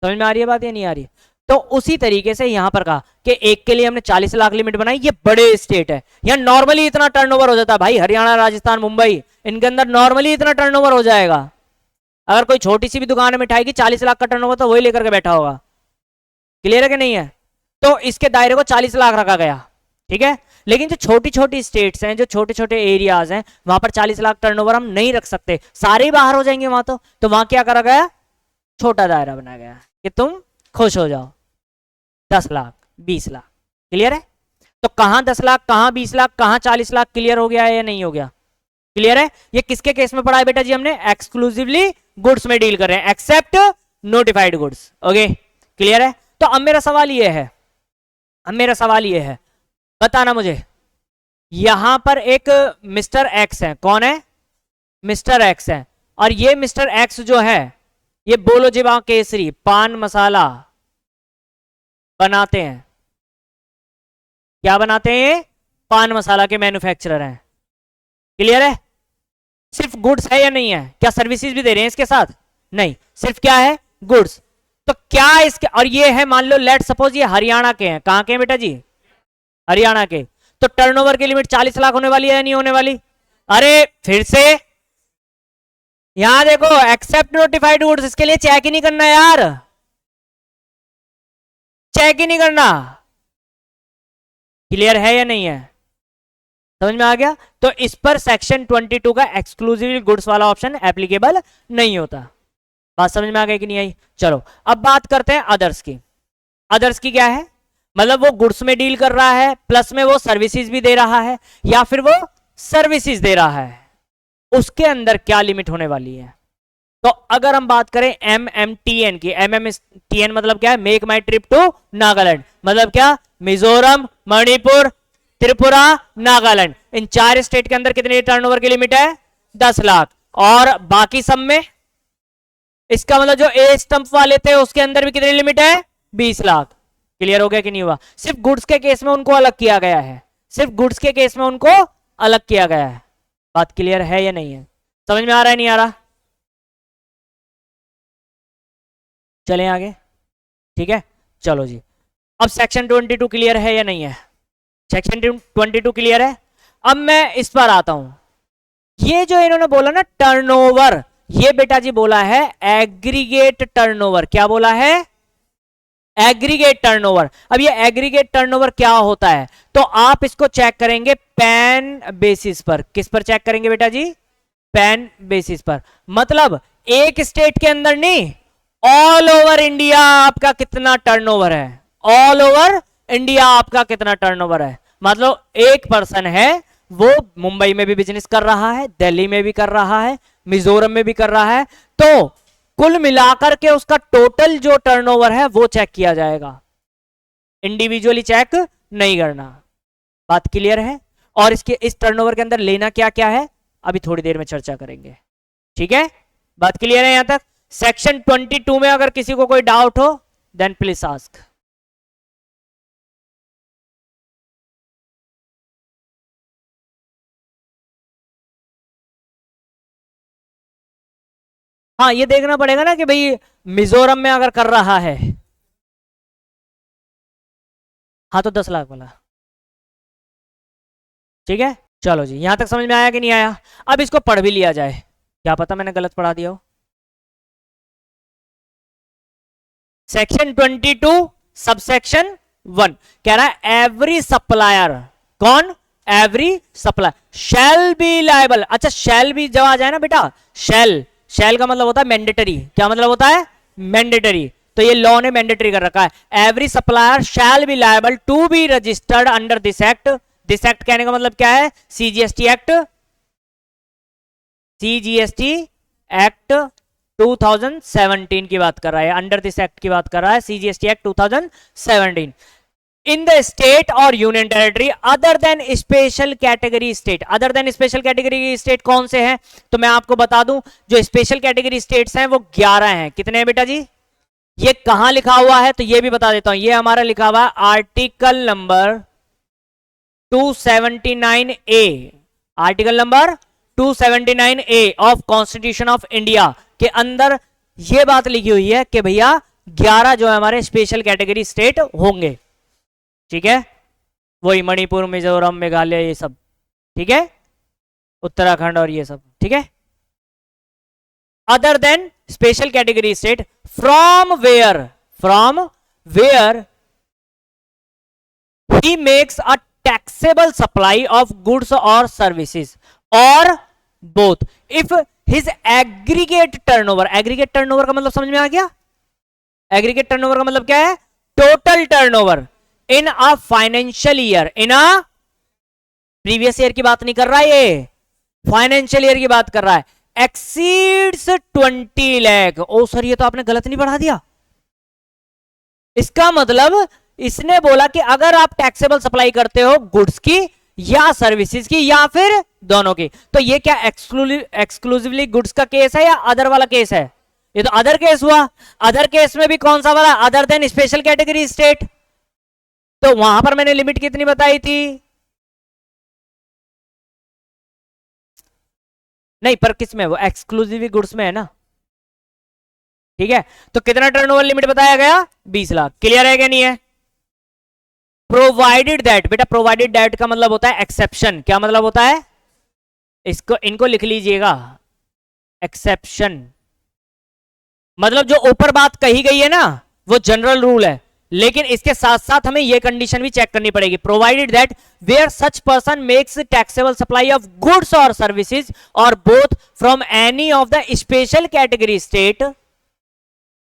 समझ में आ रही है बात या नहीं आ रही है? तो उसी तरीके से यहां पर कहा कि एक के लिए हमने 40 लाख लिमिट बनाई। ये बड़े स्टेट है, यहां नॉर्मली इतना टर्नओवर हो जाता है भाई। हरियाणा, राजस्थान, मुंबई, इनके अंदर नॉर्मली इतना टर्नओवर हो जाएगा। अगर कोई छोटी सी भी दुकान है मिठाई की, 40 लाख का टर्नओवर तो वही लेकर के बैठा होगा। क्लियर है कि नहीं है? तो इसके दायरे को 40 लाख रखा गया, ठीक है। लेकिन जो छोटी छोटी स्टेट्स हैं, जो छोटे छोटे एरियाज हैं, वहां पर 40 लाख टर्नओवर हम नहीं रख सकते, सारे ही बाहर हो जाएंगे वहां। तो वहां क्या करा गया? छोटा दायरा बनाया गया कि तुम खुश हो जाओ, 10 लाख, 20 लाख। क्लियर है? तो कहां 10 लाख, कहां 20 लाख, कहां 40 लाख? क्लियर हो गया है या नहीं हो गया? क्लियर है? ये किसके केस में पढ़ा है बेटा जी? हमने एक्सक्लूसिवली गुड्स में डील कर रहे हैं, except notified goods. Okay, clear है? तो अब मेरा सवाल ये है, बताना मुझे, यहां पर एक मिस्टर एक्स है। कौन है? मिस्टर एक्स है। और ये मिस्टर एक्स जो है, ये बोलो जीवा केसरी पान मसाला बनाते हैं। क्या बनाते हैं? पान मसाला के मैन्युफैक्चरर हैं। क्लियर है? सिर्फ गुड्स है या नहीं है? क्या सर्विसेज भी दे रहे हैं इसके साथ? नहीं, सिर्फ क्या है? गुड्स। तो क्या इसके, और ये है मान लो लेट सपोज ये हरियाणा के हैं। कहां के हैं बेटा जी? हरियाणा के। तो टर्नओवर की लिमिट 40 लाख होने वाली है या नहीं होने वाली? अरे फिर से यहां देखो, एक्सेप्ट नोटिफाइड गुड्स, इसके लिए चेक ही नहीं करना यार, चेक ही नहीं करना। क्लियर है या नहीं है? समझ में आ गया? तो इस पर सेक्शन 22 का एक्सक्लूसिव गुड्स वाला ऑप्शन एप्लीकेबल नहीं होता। बात समझ में आ गई कि नहीं आई? चलो अब बात करते हैं अदर्स की। अदर्स की क्या है? मतलब वो गुड्स में डील कर रहा है, प्लस में वो सर्विसेज भी दे रहा है, या फिर वो सर्विसेज दे रहा है, उसके अंदर क्या लिमिट होने वाली है? तो अगर हम बात करें MMTN की, MMTN मतलब क्या है, make my trip to Nagaland, मतलब क्या, मिजोरम, मणिपुर, त्रिपुरा, नागालैंड, इन 4 स्टेट के अंदर कितनी टर्नओवर की लिमिट है, 10 लाख। और बाकी सब में, इसका मतलब जो ए स्टंप वाले थे उसके अंदर भी कितनी लिमिट है, 20 लाख। क्लियर हो गया कि नहीं हुआ? सिर्फ गुड्स के केस में उनको अलग किया गया है, सिर्फ गुड्स के केस में उनको अलग किया गया है। बात क्लियर है या नहीं है? समझ में आ रहा है, नहीं आ रहा? चलें आगे, ठीक है, चलो जी। अब सेक्शन 22 क्लियर है या नहीं है? सेक्शन 22 क्लियर है। अब मैं इस पर आता हूं, ये जो इन्होंने बोला ना टर्नओवर, ये बेटा जी बोला है एग्रीगेट टर्नओवर। क्या बोला है? Aggregate turnover. अब ये एग्रीगेट टर्नओवर क्या होता है, तो आप इसको चेक करेंगे पैन बेसिस पर। किस पर चेक करेंगे बेटा जी? पैन बेसिस पर। मतलब एक स्टेट के अंदर नहीं, ऑल ओवर इंडिया आपका कितना टर्नओवर है, ऑल ओवर इंडिया आपका कितना टर्नओवर है। मतलब एक पर्सन है, वो मुंबई में भी बिजनेस कर रहा है, दिल्ली में भी कर रहा है, मिजोरम में भी कर रहा है, तो कुल मिलाकर के उसका टोटल जो टर्नओवर है वो चेक किया जाएगा, इंडिविजुअली चेक नहीं करना। बात क्लियर है? और इसके इस टर्नओवर के अंदर लेना क्या क्या है अभी थोड़ी देर में चर्चा करेंगे, ठीक है? बात क्लियर है यहां तक? सेक्शन 22 में अगर किसी को कोई डाउट हो देन प्लीज आस्क। हाँ, ये देखना पड़ेगा ना कि भाई मिजोरम में अगर कर रहा है, हाँ तो 10 लाख वाला, ठीक है? चलो जी, यहां तक समझ में आया कि नहीं आया? अब इसको पढ़ भी लिया जाए, क्या पता मैंने गलत पढ़ा दिया हो। सेक्शन 22 सबसेक्शन 1 कह रहा है एवरी सप्लायर, कौन? Every supplier shall be liable. अच्छा, शैल भी जब आ जाए ना बेटा, शैल, शैल का मतलब होता है मैंडेटरी। क्या मतलब होता है? मैंडेटरी। तो ये लॉ ने मैंडेटरी कर रखा है, every supplier shall be liable to be registered under this act. This act कहने का मतलब क्या है? सीजीएसटी एक्ट, सीजीएसटी एक्ट 2017 की बात कर रहा है, अंडर दिस एक्ट की बात कर रहा है, CGST act 2017। In the state और union territory other than special category state. Other than special category state कौन से हैं? तो मैं आपको बता दूं, जो स्पेशल कैटेगरी स्टेट्स हैं वो 11 हैं। कितने हैं बेटा जी? ये कहां लिखा हुआ है तो ये भी बता देता हूं, ये हमारा लिखा हुआ है article number 279 A, article number 279 A of constitution of India के अंदर ये बात लिखी हुई है कि भैया 11 जो है हमारे स्पेशल कैटेगरी स्टेट होंगे, ठीक है? वही मणिपुर, मिजोरम, मेघालय, ये सब, ठीक है? उत्तराखंड और ये सब, ठीक है? Other than special category state from where he makes a taxable supply of goods और सर्विसेज और both if his aggregate turnover. Aggregate turnover का मतलब समझ में आ गया? एग्रीगेट टर्नओवर का मतलब क्या है? Total turnover in a financial year, in a previous year की बात नहीं कर रहा है, ये फाइनेंशियल ईयर की बात कर रहा है, एक्सीड्स 20 लाख। ओ सर, ये तो आपने गलत नहीं बढ़ा दिया। इसका मतलब इसने बोला कि अगर आप टैक्सेबल सप्लाई करते हो गुड्स की या सर्विसेज की या फिर दोनों की, तो ये क्या एक्सक्लूसिवली गुड्स का केस है या अदर वाला केस है? ये तो अदर केस हुआ। अदर केस में भी कौन सा वाला? Other than special category state. तो वहां पर मैंने लिमिट कितनी बताई थी? नहीं, पर किस में? वो एक्सक्लूसिव गुड्स में है ना, ठीक है? तो कितना टर्नओवर लिमिट बताया गया? 20 लाख। क्लियर है क्या नहीं है? प्रोवाइडेड दैट, बेटा प्रोवाइडेड दैट का मतलब होता है एक्सेप्शन। क्या मतलब होता है? इसको इनको लिख लीजिएगा, एक्सेप्शन मतलब जो ऊपर बात कही गई है ना वो जनरल रूल है, लेकिन इसके साथ साथ हमें यह कंडीशन भी चेक करनी पड़ेगी, provided that where such person makes taxable supply of goods और सर्विसेज और both from any of the special category state.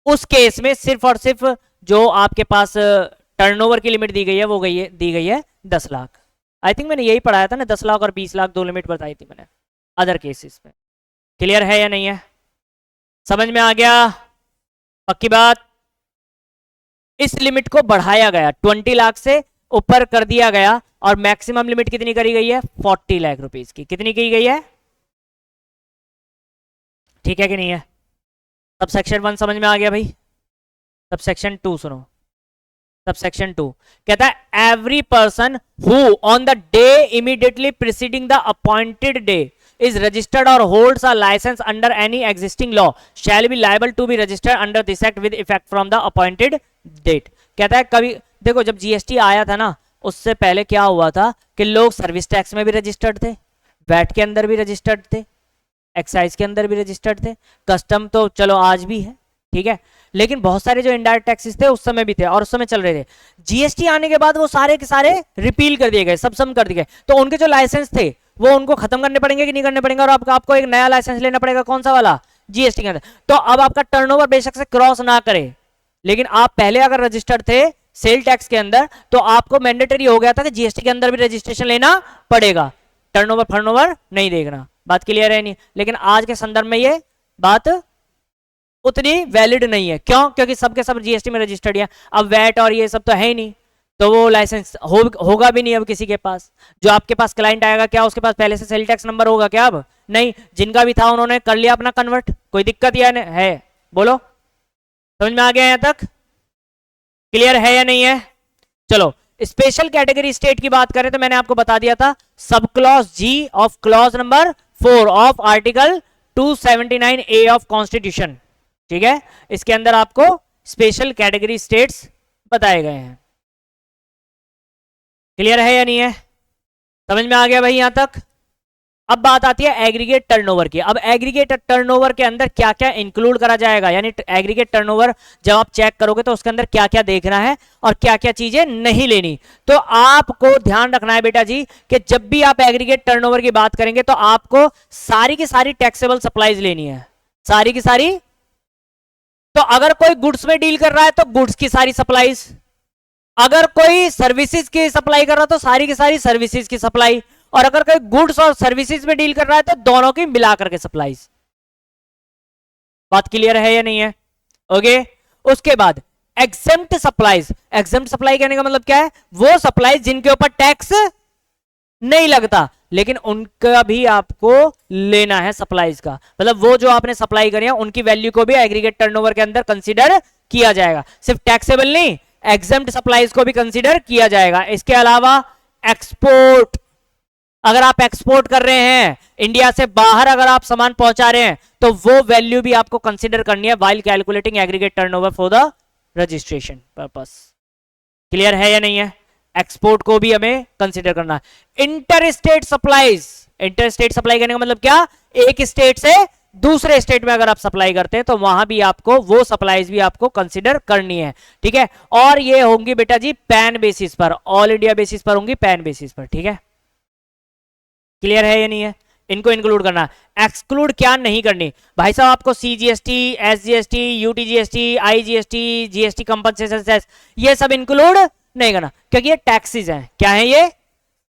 उस केस में सिर्फ और सिर्फ जो आपके पास टर्नओवर की लिमिट दी गई है वो दी गई है 10 लाख। आई थिंक मैंने यही पढ़ाया था ना, 10 लाख और 20 लाख दो लिमिट बताई थी मैंने अदर केसेस में। क्लियर है या नहीं है? समझ में आ गया? पक्की बात? इस लिमिट को बढ़ाया गया, 20 लाख से ऊपर कर दिया गया, और मैक्सिमम लिमिट कितनी करी गई है? 40 लाख रुपीस की। कितनी की गई है? ठीक है कि नहीं है? सब सेक्शन 1 समझ में आ गया भाई? सब सेक्शन 2 सुनो। सब सेक्शन 2 कहता है every person who on the day immediately preceding the appointed day is registered or holds a license under any existing law shall be liable to be registered under this act with effect from the appointed date। कहता है कभी देखो, जब GST आया था ना, उससे पहले क्या हुआ था कि लोग सर्विस टैक्स में भी रजिस्टर्ड थे, वैट के अंदर भी रजिस्टर्ड थे, एक्साइज के अंदर भी रजिस्टर्ड थे, कस्टम तो चलो आज भी है, ठीक है, लेकिन बहुत सारे जो इनडायरेक्ट टैक्सेस थे उस समय भी थे और उस समय चल रहे थे। जीएसटी आने के बाद वो सारे के सारे रिपील कर दिए गए, सब कर दिए गए, तो उनके जो लाइसेंस थे वो उनको खत्म करने पड़ेंगे कि नहीं करने पड़ेंगे, और आपको एक नया लाइसेंस लेना पड़ेगा। कौन सा वाला? जीएसटी के अंदर। तो अब आपका टर्नओवर बेशक से क्रॉस ना करे, लेकिन आप पहले अगर रजिस्टर्ड थे सेल टैक्स के अंदर तो आपको मैंडेटरी हो गया था कि जीएसटी के अंदर भी रजिस्ट्रेशन लेना पड़ेगा, टर्नओवर फर्नओवर नहीं देखना। बात क्लियर है नहीं? लेकिन आज के संदर्भ में ये बात उतनी वैलिड नहीं है। क्यों? क्योंकि सबके सब जीएसटी में रजिस्टर्ड है, अब वैट और ये सब तो है ही नहीं, तो वो लाइसेंस होगा भी नहीं अब किसी के पास। जो आपके पास क्लाइंट आएगा, क्या उसके पास पहले से सेल टैक्स नंबर होगा क्या? अब नहीं, जिनका भी था उन्होंने कर लिया अपना कन्वर्ट। कोई दिक्कत या है? बोलो, समझ में आ गया? यहां तक क्लियर है या नहीं है? चलो, स्पेशल कैटेगरी स्टेट की बात करें तो मैंने आपको बता दिया था, sub clause ji of clause number 4 of article 279 A of constitution, ठीक है, इसके अंदर आपको स्पेशल कैटेगरी स्टेट्स बताए गए हैं। क्लियर है या नहीं है? समझ में आ गया भाई यहां तक? अब बात आती है एग्रीगेट टर्नओवर की। अब एग्रीगेट टर्नओवर के अंदर क्या क्या इंक्लूड करा जाएगा, यानी एग्रीगेट टर्नओवर जब आप चेक करोगे तो उसके अंदर क्या क्या देखना है और क्या क्या चीजें नहीं लेनी। तो आपको ध्यान रखना है बेटा जी कि जब भी आप एग्रीगेट टर्नओवर की बात करेंगे तो आपको सारी की सारी टैक्सेबल सप्लाईज लेनी है, सारी की सारी। तो अगर कोई गुड्स में डील कर रहा है तो गुड्स की सारी सप्लाईज, अगर कोई सर्विसेज की सप्लाई कर रहा है तो सारी की सारी सर्विसेज की सप्लाई, और अगर कोई गुड्स और सर्विसेज में डील कर रहा है तो दोनों की मिलाकर के सप्लाईज। बात क्लियर है या नहीं है? ओके। उसके बाद एग्जेम्प्ट सप्लाईज। एग्जेम्प्ट सप्लाई कहने का मतलब क्या है? वो सप्लाई जिनके ऊपर टैक्स नहीं लगता, लेकिन उनका भी आपको लेना है सप्लाईज का, मतलब वो जो आपने सप्लाई करी है उनकी वैल्यू को भी एग्रीगेट टर्नओवर के अंदर कंसीडर किया जाएगा। सिर्फ टैक्सेबल नहीं, एग्जेम्प्ट सप्लाईज को भी कंसीडर किया जाएगा। इसके अलावा एक्सपोर्ट, अगर आप एक्सपोर्ट कर रहे हैं इंडिया से बाहर, अगर आप सामान पहुंचा रहे हैं तो वो वैल्यू भी आपको कंसीडर करनी है while calculating aggregate turnover for the registration purpose. Clear है या नहीं है? एक्सपोर्ट को भी हमें कंसीडर करना है। Inter state supplies, inter state supply करने का मतलब क्या? एक स्टेट से दूसरे स्टेट में अगर आप सप्लाई करते हैं तो वहां भी आपको वो सप्लाईज भी आपको कंसीडर करनी है, ठीक है। और ये होंगी बेटा जी पैन बेसिस पर, ऑल इंडिया बेसिस पर होंगी, पैन बेसिस पर, ठीक है। क्लियर है या नहीं है? इनको इंक्लूड करना। एक्सक्लूड क्या नहीं करनी भाई साहब? आपको CGST, SGST, UTGST, IGST, GST compensation cess, ये सब इंक्लूड नहीं करना, क्योंकि ये टैक्सेस हैं। क्या है ये?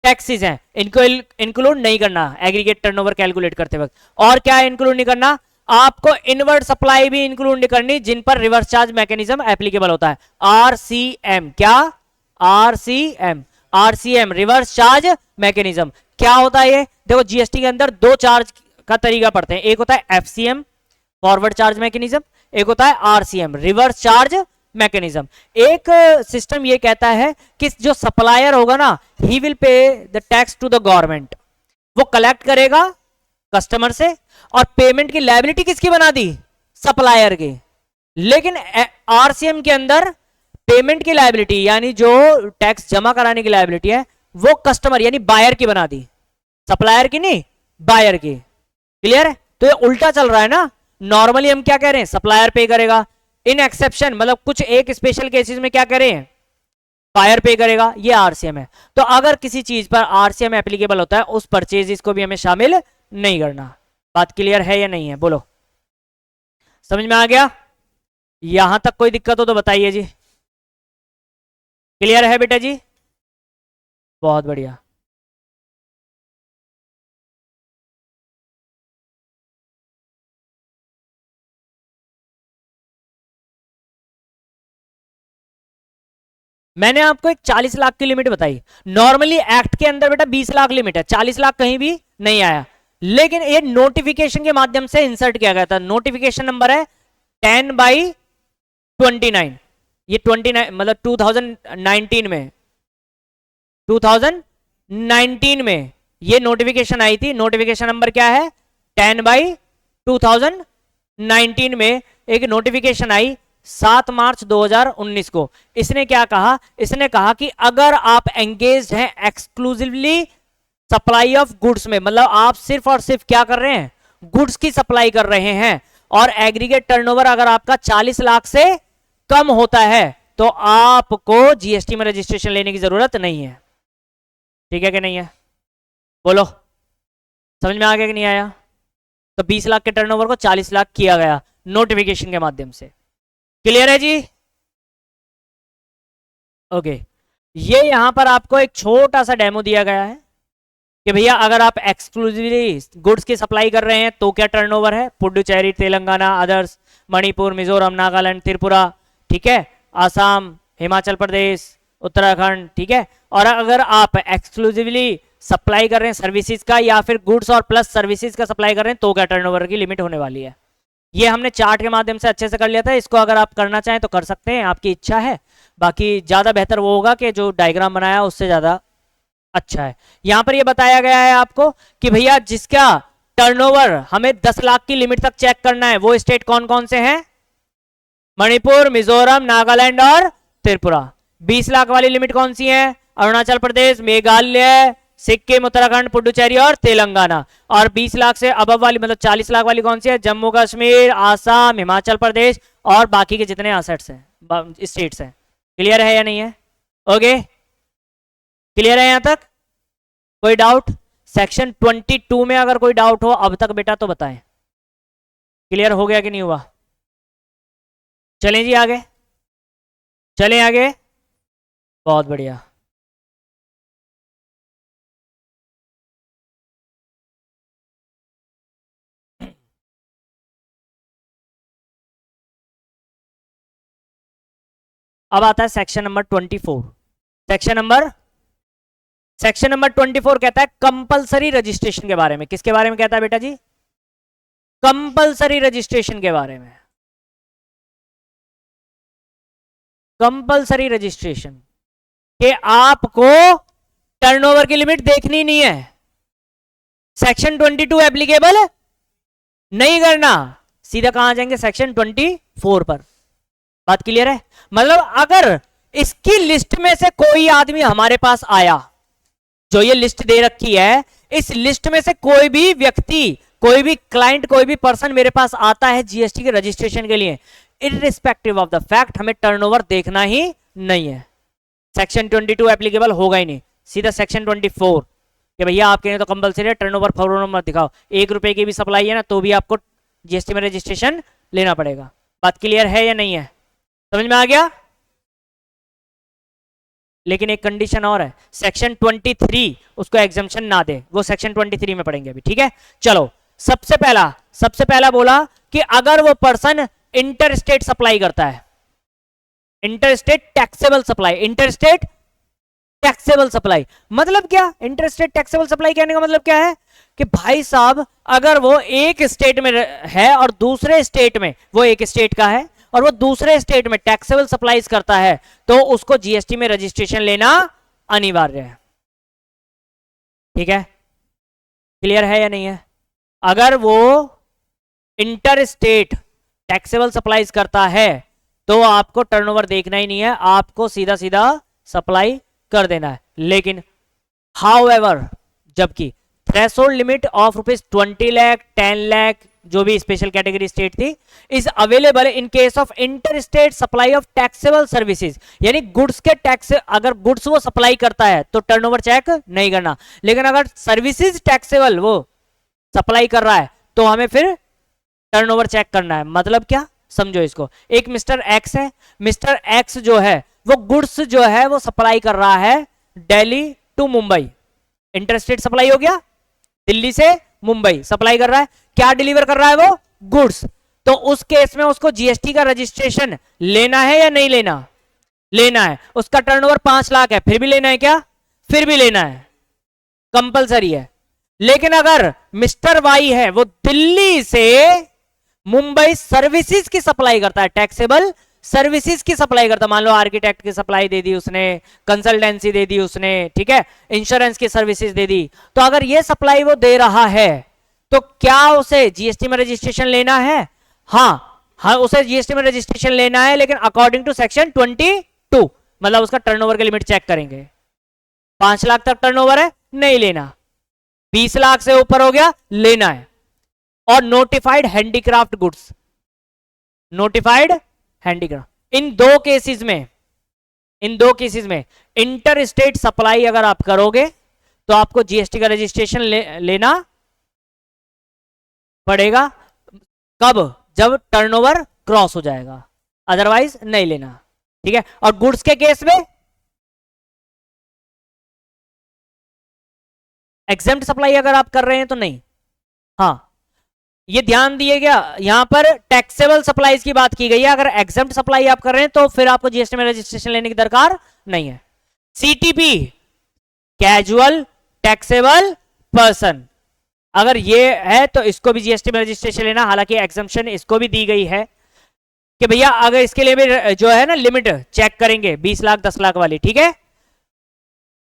टैक्सेस हैं, इनको इंक्लूड नहीं करना एग्रीगेट टर्नओवर कैलकुलेट करते वक्त। और क्या इंक्लूड नहीं करना? आपको इनवर्ड सप्लाई भी इंक्लूड नहीं करनी जिन पर रिवर्स चार्ज मैकेनिज्म एप्लीकेबल होता है। आरसीएम, क्या? RCM, RCM reverse charge mechanism क्या होता है ये? देखो जीएसटी के अंदर दो चार्ज का तरीका पड़ते हैं, एक होता है एफसीएम फॉरवर्ड चार्ज मैकेनिज्म, एक होता है आरसीएम रिवर्स चार्ज मैकेनिज्म। एक सिस्टम ये कहता है कि जो सप्लायर होगा ना, he will pay the tax to the government, वो कलेक्ट करेगा कस्टमर से, और पेमेंट की लायबिलिटी किसकी बना दी? सप्लायर की। लेकिन आरसीएम के अंदर पेमेंट की लायबिलिटी यानी जो टैक्स जमा कराने की लायबिलिटी है वो कस्टमर यानी बायर की बना दी, सप्लायर की नहीं, बायर की। क्लियर है? तो ये उल्टा चल रहा है ना। नॉर्मली हम क्या कह रहे हैं? सप्लायर पे करेगा। इन एक्सेप्शन मतलब कुछ एक स्पेशल केसेस में क्या करें? बायर पे करेगा। ये आरसीएम है। तो अगर किसी चीज पर आरसीएम एप्लीकेबल होता है उस परचेज को भी हमें शामिल नहीं करना। बात क्लियर है या नहीं है? बोलो, समझ में आ गया? यहां तक कोई दिक्कत हो तो बताइए जी। क्लियर है बेटा जी? बहुत बढ़िया। मैंने आपको एक 40 लाख की लिमिट बताई। नॉर्मली एक्ट के अंदर बेटा 20 लाख लिमिट है, 40 लाख कहीं भी नहीं आया, लेकिन ये नोटिफिकेशन के माध्यम से इंसर्ट किया गया था। नोटिफिकेशन नंबर है 10/29, ये 29 मतलब 2019 में ये नोटिफिकेशन आई थी। नोटिफिकेशन नंबर क्या है? 10/2019 में एक नोटिफिकेशन आई 7 मार्च 2019 को। इसने क्या कहा? इसने कहा कि अगर आप एंगेज हैं एक्सक्लूसिवली सप्लाई ऑफ गुड्स में, मतलब आप सिर्फ और सिर्फ क्या कर रहे हैं? गुड्स की सप्लाई कर रहे हैं, और एग्रीगेट टर्नओवर अगर आपका 40 लाख से कम होता है तो आपको जीएसटी में रजिस्ट्रेशन लेने की जरूरत नहीं है। ठीक है कि नहीं है? बोलो, समझ में आ गया कि नहीं आया? तो 20 लाख के टर्नओवर को 40 लाख किया गया नोटिफिकेशन के माध्यम से। क्लियर है जी? ओके, ये यहां पर आपको एक छोटा सा डेमो दिया गया है कि भैया अगर आप एक्सक्लूसिवली गुड्स की सप्लाई कर रहे हैं तो क्या टर्नओवर है? पुडुचेरी, तेलंगाना, अदर्स, मणिपुर, मिजोरम, नागालैंड, त्रिपुरा, ठीक है, आसाम, हिमाचल प्रदेश, उत्तराखंड, ठीक है। और अगर आप एक्सक्लूसिवली सप्लाई कर रहे हैं सर्विसेज का, या फिर गुड्स और प्लस सर्विसेज का सप्लाई कर रहे हैं, तो क्या टर्नओवर की लिमिट होने वाली है। ये हमने चार्ट के माध्यम से अच्छे से कर लिया था। इसको अगर आप करना चाहें तो कर सकते हैं, आपकी इच्छा है। बाकी ज्यादा बेहतर वो होगा कि जो डायग्राम बनाया उससे ज्यादा अच्छा है। यहां पर ये बताया गया है आपको कि भैया जिसका टर्नओवर हमें 10 लाख की लिमिट तक चेक करना है, वो स्टेट कौन कौन से हैं? मणिपुर, मिजोरम, नागालैंड और त्रिपुरा। 20 लाख वाली लिमिट कौन सी है? अरुणाचल प्रदेश, मेघालय, सिक्किम, उत्तराखंड, पुडुचेरी और तेलंगाना। और 20 लाख से अबव वाली मतलब 40 लाख वाली कौन सी है? जम्मू कश्मीर, आसाम, हिमाचल प्रदेश और बाकी के जितने असेट्स हैं, स्टेट्स हैं। क्लियर है या नहीं है? ओके, क्लियर है यहां तक? कोई डाउट? सेक्शन 22 में अगर कोई डाउट हो अब तक बेटा तो बताएं। क्लियर हो गया कि नहीं हुआ? चलें जी आगे, चलें आगे। बहुत बढ़िया। अब आता है सेक्शन नंबर 24। सेक्शन नंबर 24 कहता है कंपलसरी रजिस्ट्रेशन के बारे में। किसके बारे में कहता है बेटा जी? कंपलसरी रजिस्ट्रेशन के बारे में। कंपलसरी रजिस्ट्रेशन के आपको टर्नओवर की लिमिट देखनी नहीं है। सेक्शन 22 एप्लीकेबल नहीं करना, सीधा कहां जाएंगे? सेक्शन 24 पर। बात क्लियर है? मतलब अगर इसकी लिस्ट में से कोई आदमी हमारे पास आया, जो ये लिस्ट दे रखी है, इस लिस्ट में से कोई भी व्यक्ति, कोई भी क्लाइंट, कोई भी पर्सन मेरे पास आता है जीएसटी के रजिस्ट्रेशन के लिए, इररिस्पेक्टिव ऑफ द फैक्ट हमें टर्नओवर देखना ही नहीं है। सेक्शन 22 एप्लीकेबल होगा ही नहीं, सीधा सेक्शन 24 कि भैया आपके लिए तो कंपलसरी है, टर्नओवर फॉर मत दिखाओ। 1 रुपए की भी सप्लाई है ना तो भी आपको जीएसटी में रजिस्ट्रेशन लेना पड़ेगा। बात क्लियर है या नहीं है? समझ में आ गया? लेकिन एक कंडीशन और है, सेक्शन 23 उसको एग्जम्पशन ना दे, वो सेक्शन 23 में पढ़ेंगे अभी। ठीक है, चलो। सबसे पहला बोला कि अगर वो पर्सन इंटरस्टेट सप्लाई करता है, interstate taxable supply. Interstate taxable supply मतलब क्या? इंटरस्टेट टैक्सेबल सप्लाई कहने का मतलब क्या है कि भाई साहब अगर वो एक स्टेट में है और दूसरे स्टेट में, वो एक स्टेट का है और वो दूसरे स्टेट में टैक्सेबल सप्लाईज करता है, तो उसको जीएसटी में रजिस्ट्रेशन लेना अनिवार्य है। ठीक है, क्लियर है या नहीं है? अगर वो इंटर स्टेट टैक्सेबल सप्लाईज करता है तो आपको टर्नओवर देखना ही नहीं है, आपको सीधा सीधा सप्लाई कर देना है। लेकिन हाउएवर, जबकि threshold limit of ₹20 lakh, 10 lakh, जो भी स्पेशल कैटेगरी स्टेट थी, is available in case of inter state supply of taxable services. यानी गुड्स के टैक्स, अगर गुड्स वो सप्लाई करता है तो टर्नओवर चेक नहीं करना, लेकिन अगर सर्विसेज टैक्सेबल वो सप्लाई कर रहा है तो हमें फिर टर्नओवर चेक करना है। मतलब क्या? समझो इसको। एक मिस्टर एक्स है, मिस्टर एक्स जो है वो गुड्स जो है वो सप्लाई कर रहा है Delhi to Mumbai. Interstate supply हो गया, दिल्ली से मुंबई सप्लाई कर रहा है। क्या डिलीवर कर रहा है वो? गुड्स। तो उस केस में उसको जीएसटी का रजिस्ट्रेशन लेना है या नहीं लेना? लेना है, उसका टर्नओवर 5 लाख है, फिर भी लेना है क्या? फिर भी लेना है, कंपलसरी है। लेकिन अगर मिस्टर वाई है, वो दिल्ली से मुंबई सर्विसेज की सप्लाई करता है, टैक्सेबल सर्विसेज की सप्लाई करता है, मान लो आर्किटेक्ट की सप्लाई दे दी उसने, कंसल्टेंसी दे दी उसने, ठीक है, इंश्योरेंस की सर्विसेज दे दी, तो अगर ये सप्लाई वो दे रहा है तो क्या उसे जीएसटी में रजिस्ट्रेशन लेना है? हाँ, उसे जीएसटी में रजिस्ट्रेशन लेना है, लेकिन अकॉर्डिंग टू सेक्शन 22, मतलब उसका टर्नओवर की लिमिट चेक करेंगे। 5 लाख तक टर्नओवर है, नहीं लेना, 20 लाख से ऊपर हो गया, लेना है। और notified handicraft goods, notified handicraft, इन दो केसेस में इंटर स्टेट सप्लाई अगर आप करोगे तो आपको जीएसटी का रजिस्ट्रेशन लेना पड़ेगा। कब? जब टर्नओवर क्रॉस हो जाएगा, अदरवाइज नहीं लेना, ठीक है। और गुड्स के केस में एग्जेम्प्ट सप्लाई अगर आप कर रहे हैं तो नहीं। हाँ, ये ध्यान दिएगा, यहां पर टैक्सेबल सप्लाईज की बात की गई है, अगर एग्जेम्प्ट सप्लाई आप कर रहे हैं तो फिर आपको जीएसटी में रजिस्ट्रेशन लेने की दरकार नहीं है। सीटीपी, कैजुअल टैक्सेबल पर्सन, अगर ये है तो इसको भी जीएसटी में रजिस्ट्रेशन लेना, हालांकि एग्जम्पशन इसको भी दी गई है कि भैया अगर इसके लिए भी जो है ना लिमिट चेक करेंगे 20 लाख 10 लाख वाली, ठीक है।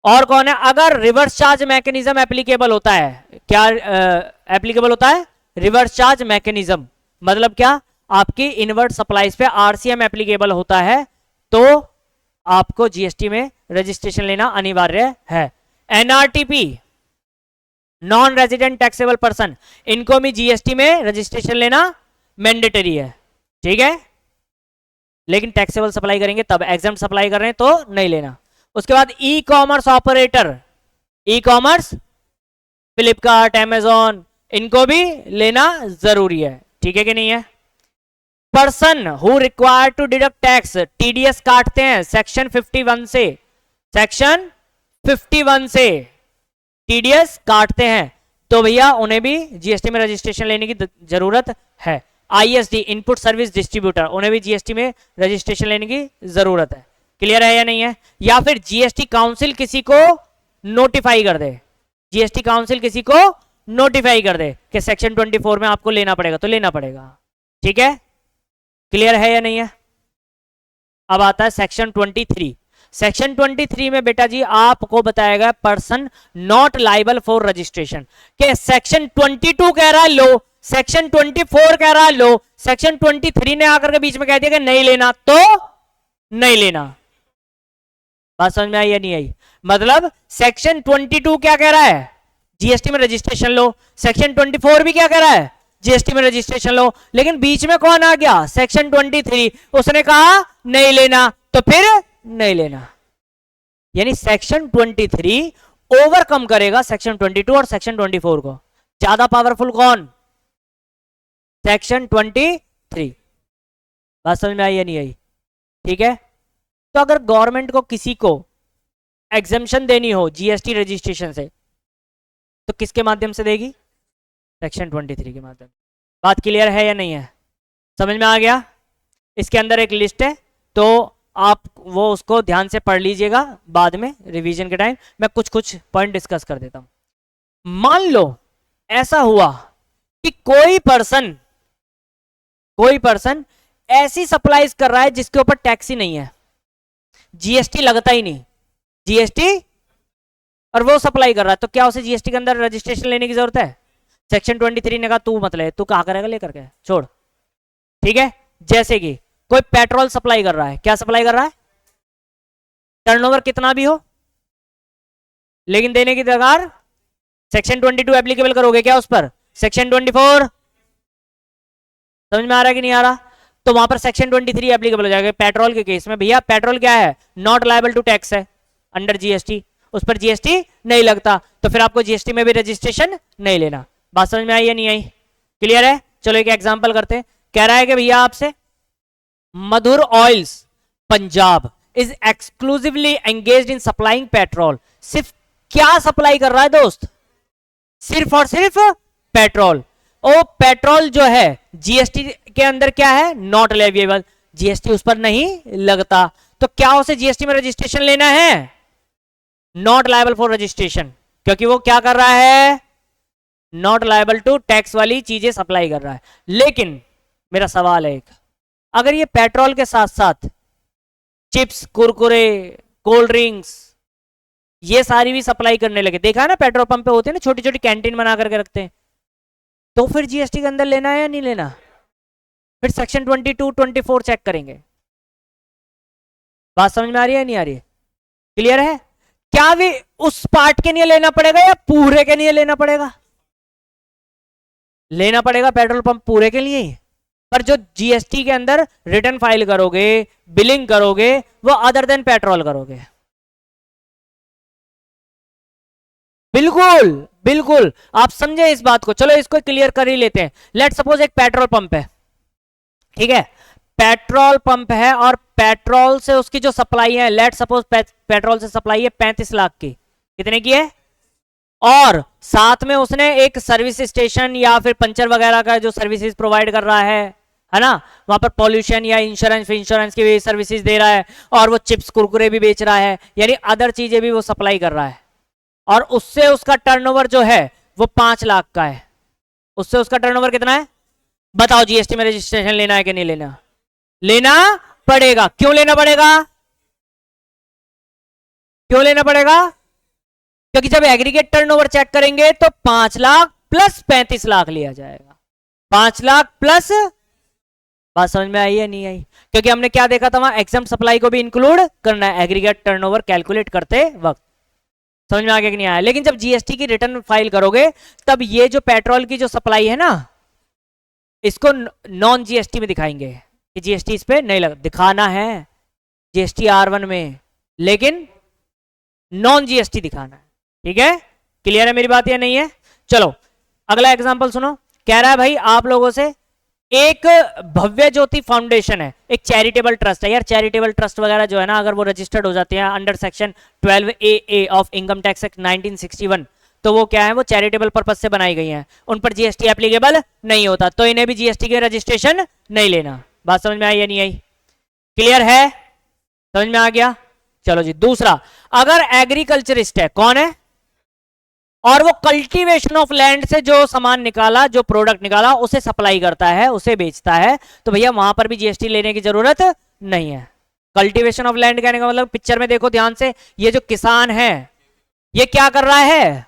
और कौन है? अगर रिवर्स चार्ज मैकेनिज्म एप्लीकेबल होता है, क्या एप्लीकेबल होता है? रिवर्स चार्ज मैकेनिज्म, मतलब क्या? आपकी इनवर्ट सप्लाईज पे आरसीएम एप्लीकेबल होता है तो आपको जीएसटी में रजिस्ट्रेशन लेना अनिवार्य है। NRTP, non resident taxable person, इनको भी जीएसटी में रजिस्ट्रेशन लेना मैंडेटरी है, ठीक है। लेकिन टैक्सेबल सप्लाई करेंगे तब, एग्जेम्प्ट सप्लाई कर रहे हैं तो नहीं लेना। उसके बाद e commerce operator, e commerce, Flipkart, Amazon, इनको भी लेना जरूरी है, ठीक है कि नहीं है। Person who require to deduct tax, TDS काटते हैं सेक्शन 51 से, सेक्शन 51 से टीडीएस काटते हैं तो भैया उन्हें भी जीएसटी में रजिस्ट्रेशन लेने की जरूरत है। आईएसडी, इनपुट सर्विस डिस्ट्रीब्यूटर, उन्हें भी जीएसटी में रजिस्ट्रेशन लेने की जरूरत है। क्लियर है या नहीं है? या फिर जीएसटी काउंसिल किसी को नोटिफाई कर दे, जीएसटी काउंसिल किसी को नोटिफाई कर दे कि सेक्शन 24 में आपको लेना पड़ेगा तो लेना पड़ेगा, ठीक है। क्लियर है या नहीं है? अब आता है सेक्शन 23। सेक्शन 23 में बेटा जी आपको बताया गया person not liable for registration, के सेक्शन 22 कह रहा है लो, सेक्शन 24 कह रहा है लो, सेक्शन 23 ने आकर के बीच में कह दिया कि नहीं लेना तो नहीं लेना। बात समझ में आई या नहीं आई? मतलब सेक्शन 22 क्या कह रहा है? जीएसटी में रजिस्ट्रेशन लो। सेक्शन 24 भी क्या कह रहा है? जीएसटी में रजिस्ट्रेशन लो। लेकिन बीच में कौन आ गया? सेक्शन 23, उसने कहा नहीं लेना तो फिर नहीं लेना। यानी सेक्शन 23 ओवरकम करेगा सेक्शन 22 और सेक्शन 24 को। ज्यादा पावरफुल कौन? सेक्शन 23। बात समझ में आई या नहीं आई? ठीक है। तो अगर गवर्नमेंट को किसी को एग्जेम्पशन देनी हो जीएसटी रजिस्ट्रेशन से तो किसके माध्यम से देगी? सेक्शन 23 के माध्यम। बात क्लियर है या नहीं है? समझ में आ गया? इसके अंदर एक लिस्ट है तो आप वो उसको ध्यान से पढ़ लीजिएगा, बाद में रिवीजन के टाइम मैं कुछ कुछ पॉइंट डिस्कस कर देता हूं। मान लो ऐसा हुआ कि कोई पर्सन ऐसी सप्लाईज कर रहा है जिसके ऊपर टैक्स ही नहीं है, जीएसटी लगता ही नहीं, जीएसटी, और वो सप्लाई कर रहा है, तो क्या उसे जीएसटी के अंदर रजिस्ट्रेशन लेने की जरूरत है? सेक्शन 23 ने कहा तू मत ले, तू कहा करेगा लेकर के, छोड़। ठीक है। जैसे कि कोई पेट्रोल सप्लाई कर रहा है, क्या सप्लाई कर रहा है? टर्नओवर कितना भी हो, लेकिन देने की दरकार सेक्शन 22 एप्लीकेबल करोगे क्या उस पर? सेक्शन 24। समझ में आ रहा है कि नहीं आ रहा? तो वहां पर सेक्शन 23 एप्लीकेबल हो जाएगा। पेट्रोल के केस में भैया पेट्रोल क्या है? नॉट लायबल टू टैक्स है अंडर जीएसटी, उस पर जीएसटी नहीं लगता, तो फिर आपको जीएसटी में भी रजिस्ट्रेशन नहीं लेना। बात समझ में आई या नहीं आई? क्लियर है? चलो एक एग्जांपल करते हैं। कह रहा है कि भैया आपसे Madhur oils Punjab is exclusively engaged in supplying petrol. सिर्फ क्या सप्लाई कर रहा है दोस्त? सिर्फ और सिर्फ पेट्रोल। ओ पेट्रोल जो है जीएसटी के अंदर क्या है? नॉट लेविएबल, जीएसटी उस पर नहीं लगता। तो क्या उसे जीएसटी में रजिस्ट्रेशन लेना है? नॉट लायबल फॉर रजिस्ट्रेशन, क्योंकि वो क्या कर रहा है? नॉट लायबल टू टैक्स वाली चीजें सप्लाई कर रहा है। लेकिन मेरा सवाल है एक, अगर ये पेट्रोल के साथ साथ चिप्स, कुरकुरे, कोल्ड ड्रिंक्स ये सारी भी सप्लाई करने लगे, देखा है ना पेट्रोल पंप पे होते हैं ना छोटी छोटी कैंटीन बना करके रखते हैं, तो फिर जीएसटी के अंदर लेना है या नहीं लेना? फिर सेक्शन 22, 24 चेक करेंगे। बात समझ में आ रही है नहीं आ रही है? क्लियर है? क्या भी उस पार्ट के लिए लेना पड़ेगा या पूरे के लिए लेना पड़ेगा? लेना पड़ेगा पेट्रोल पंप पूरे के लिए ही, पर जो जीएसटी के अंदर रिटर्न फाइल करोगे, बिलिंग करोगे, वो अदर देन पेट्रोल करोगे। बिल्कुल बिल्कुल, आप समझे इस बात को। चलो इसको क्लियर कर ही लेते हैं। लेट सपोज एक पेट्रोल पंप है, ठीक है, पेट्रोल पंप है और पेट्रोल से उसकी जो सप्लाई है, लेट सपोज पेट्रोल से सप्लाई है 35 लाख की। कितने की है? और साथ में उसने एक सर्विस स्टेशन या फिर पंचर वगैरह का जो सर्विसेज प्रोवाइड कर रहा है ना, वहां पर पॉल्यूशन या इंश्योरेंस की भी सर्विसेज दे रहा है, और वो चिप्स कुरकुरे भी बेच रहा है, यानी अदर चीजें भी वो सप्लाई कर रहा है, और उससे उसका टर्नओवर जो है वो 5 लाख का है। उससे उसका टर्नओवर कितना है? बताओ, जीएसटी में रजिस्ट्रेशन लेना है कि नहीं लेना? लेना पड़ेगा। क्यों लेना पड़ेगा? क्यों लेना पड़ेगा? क्योंकि जब एग्रीगेट टर्नओवर चेक करेंगे तो 5 लाख प्लस 35 लाख लिया जाएगा। 5 लाख प्लस, बात समझ में आई है नहीं आई? क्योंकि हमने क्या देखा था वहां, एग्जाम सप्लाई को भी इंक्लूड करना है एग्रीगेट टर्नओवर कैलकुलेट करते वक्त। समझ में आ गया कि नहीं आया? लेकिन जब जीएसटी की रिटर्न फाइल करोगे तब ये जो पेट्रोल की जो सप्लाई है ना, इसको नॉन जीएसटी में दिखाएंगे कि जीएसटी इस पे नहीं लगा, दिखाना है जीएसटी R1 में, लेकिन नॉन जीएसटी दिखाना है। ठीक है? क्लियर है मेरी बात या नहीं है? चलो अगला एग्जांपल सुनो। कह रहा है भाई आप लोगों से, एक भव्य ज्योति फाउंडेशन है, एक चैरिटेबल ट्रस्ट है। यार चैरिटेबल ट्रस्ट वगैरह जो है ना, अगर वो रजिस्टर्ड हो जाते हैं under section 12AA of income tax act 1961, तो वो क्या है, वो चैरिटेबल पर्पज से बनाई गई हैं, उन पर जीएसटी एप्लीकेबल नहीं होता, तो इन्हें भी जीएसटी के रजिस्ट्रेशन नहीं लेना। बात समझ में आई या नहीं आई? क्लियर है? समझ में आ गया? चलो जी, दूसरा, अगर एग्रीकल्चरिस्ट है, कौन है, और वो कल्टीवेशन ऑफ लैंड से जो सामान निकाला, जो प्रोडक्ट निकाला, उसे सप्लाई करता है, उसे बेचता है, तो भैया वहां पर भी जीएसटी लेने की जरूरत नहीं है। कल्टीवेशन ऑफ लैंड कहने का मतलब, पिक्चर में देखो ध्यान से, ये जो किसान है ये क्या कर रहा है,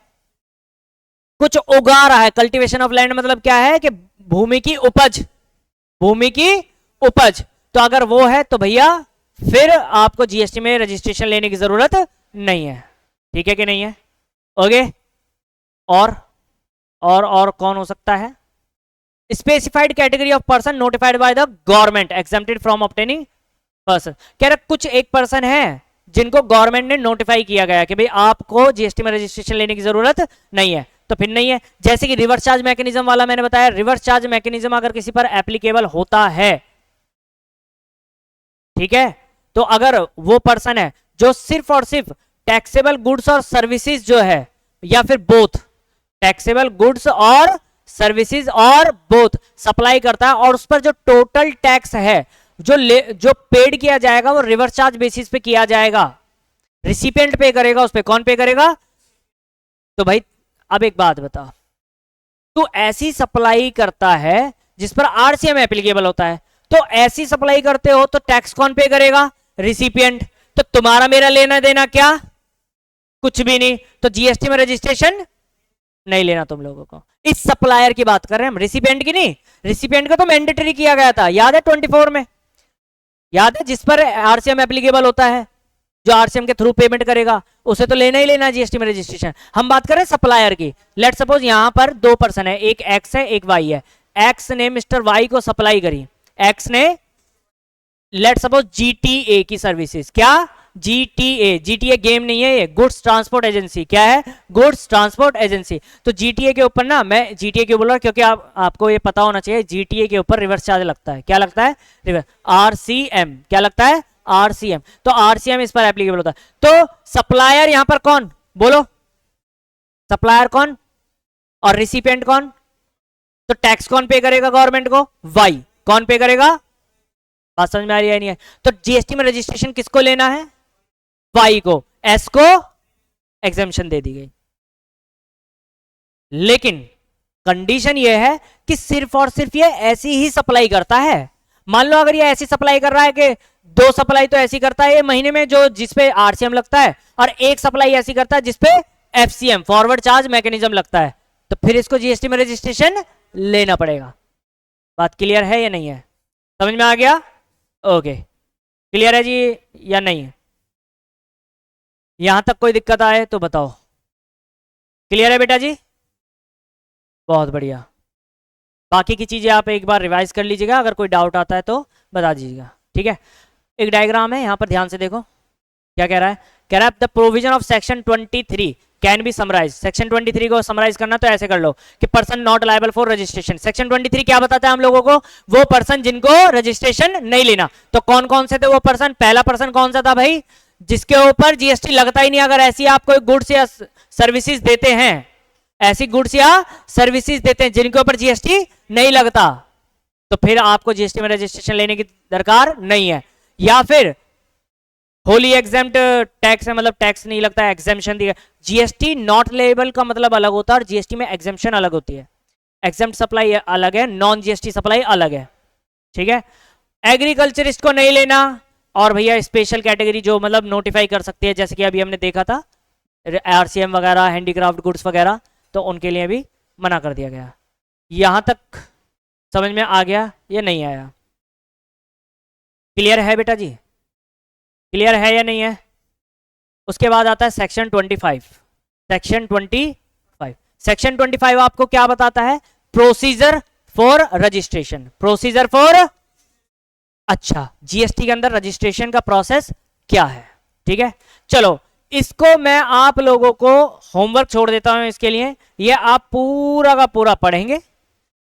कुछ उगा रहा है। कल्टीवेशन ऑफ लैंड मतलब क्या है कि भूमि की उपज, भूमि की उपज। तो अगर वो है तो भैया फिर आपको जीएसटी में रजिस्ट्रेशन लेने की जरूरत नहीं है। ठीक है कि नहीं है? ओके। और कौन हो सकता है? Specified category of person notified by the government exempted from obtaining person. कह रहा कुछ एक पर्सन है जिनको गवर्नमेंट ने नोटिफाई किया गया कि भाई आपको जीएसटी में रजिस्ट्रेशन लेने की जरूरत नहीं है, तो फिर नहीं है। जैसे कि रिवर्स चार्ज मैकेनिज्म वाला मैंने बताया, रिवर्स चार्ज मैकेनिज्म अगर किसी पर एप्लीकेबल होता है, ठीक है, तो अगर वो पर्सन है जो सिर्फ और सिर्फ टैक्सेबल गुड्स और सर्विसेज जो है, या फिर बोथ टैक्सेबल गुड्स और सर्विसेज और बोथ सप्लाई करता है, और उस पर जो टोटल टैक्स है जो पेड किया जाएगा वो रिवर्स चार्ज बेसिस पे किया जाएगा, रिसिपिएंट पे करेगा, उस पे कौन पे करेगा? तो भाई अब एक बात बता, तू ऐसी सप्लाई करता है जिस पर आरसीएम एप्लीकेबल होता है, तो ऐसी सप्लाई करते हो तो टैक्स कौन पे करेगा? रिसिपिएंट। तो तुम्हारा मेरा लेना देना क्या? कुछ भी नहीं। तो जीएसटी में रजिस्ट्रेशन नहीं लेना तुम लोगों को। इस सप्लायर की बात कर रहे हैं हम, रिसिपिएंट की नहीं। रिसिपिएंट का तो मैंडेटरी किया गया था, याद है 24 में, याद है, जिस पर आरसीएम एप्लीकेबल होता है, जो आरसीएम के थ्रू पेमेंट करेगा उसे तो लेना ही लेना जीएसटी में रजिस्ट्रेशन। हम बात कर रहे हैं सप्लायर की। लेट सपोज यहां पर दो पर्सन है, एक एक्स है एक वाई है। एक्स ने मिस्टर वाई को सप्लाई करी, एक्स ने लेट सपोज जीटीए की सर्विसेज, क्या? जीटीए। जीटीए गेम नहीं है, ये गुड्स ट्रांसपोर्ट एजेंसी। क्या है? Goods transport agency. तो जीटीए के ऊपर ना, मैं जीटीए क्यों बोल रहा हूं, क्योंकि आपको ये पता होना चाहिए, जीटीए के ऊपर रिवर्स चार्ज लगता है। क्या लगता है? Reverse RCM. क्या लगता है? आरसीएम। तो आरसीएम इस पर एप्लीकेबल होता है। तो सप्लायर यहां पर कौन, बोलो? सप्लायर कौन और रिसिपिएंट कौन? तो टैक्स कौन पे करेगा गवर्नमेंट को? वाई। कौन पे करेगा? बात समझ में आ रही है नहीं है? तो जीएसटी में रजिस्ट्रेशन किसको लेना है? वाई को, एस को एग्जेम्पशन दे दी गई। लेकिन कंडीशन यह है कि सिर्फ और सिर्फ ये ऐसी ही सप्लाई करता है। मान लो अगर ये ऐसी सप्लाई कर रहा है कि 2 सप्लाई तो ऐसी करता है ये महीने में जो जिसपे आरसीएम लगता है, और 1 सप्लाई ऐसी करता है जिसपे एफसीएम फॉरवर्ड चार्ज मैकेनिज्म लगता है, तो फिर इसको जीएसटी में रजिस्ट्रेशन लेना पड़ेगा। बात क्लियर है या नहीं है? समझ में आ गया? ओके, क्लियर है जी या नहीं है? यहां तक कोई दिक्कत आए तो बताओ। क्लियर है बेटा जी? बहुत बढ़िया। बाकी की चीजें आप एक बार रिवाइज कर लीजिएगा, अगर कोई डाउट आता है तो बता दीजिएगा, ठीक है? एक डायग्राम है, यहां पर ध्यान से देखो क्या कह रहा है। कह रहा है the provision of section 23 can be summarise. Section 23 को समराइज करना तो ऐसे कर लो कि person not liable for registration. Section 23 क्या बताता है हम लोगों को? वो पर्सन जिनको रजिस्ट्रेशन नहीं लेना। तो कौन कौन से थे वो पर्सन? पहला पर्सन कौन सा था भाई? जिसके ऊपर जीएसटी लगता ही नहीं। अगर ऐसी आप कोई गुड्स या सर्विसेज देते हैं, ऐसी गुड्स या सर्विसेज देते हैं जिनके ऊपर जीएसटी नहीं लगता, तो फिर आपको जीएसटी में रजिस्ट्रेशन लेने की दरकार नहीं है। या फिर होली एग्जेम्प्ट टैक्स है, मतलब टैक्स नहीं लगता है, एग्जेम्पशन दिया। जीएसटी नॉट लेबल का मतलब अलग होता है और जीएसटी में एग्जेम्पशन अलग होती है। एग्जेम्प्ट सप्लाई अलग है, नॉन जीएसटी सप्लाई अलग है, ठीक है? एग्रीकल्चरिस्ट को नहीं लेना, और भैया स्पेशल कैटेगरी जो मतलब नोटिफाई कर सकती है, जैसे कि अभी हमने देखा था आरसीएम वगैरह, हैंडीक्राफ्ट गुड्स वगैरह, तो उनके लिए भी मना कर दिया गया। यहां तक समझ में आ गया या नहीं आया? क्लियर है बेटा जी? क्लियर है या नहीं है? उसके बाद आता है सेक्शन 25। सेक्शन 25, सेक्शन 25 आपको क्या बताता है? Procedure for registration. Procedure for, अच्छा, जीएसटी के अंदर रजिस्ट्रेशन का प्रोसेस क्या है, ठीक है? चलो इसको मैं आप लोगों को होमवर्क छोड़ देता हूं इसके लिए। ये आप पूरा का पूरा पढ़ेंगे,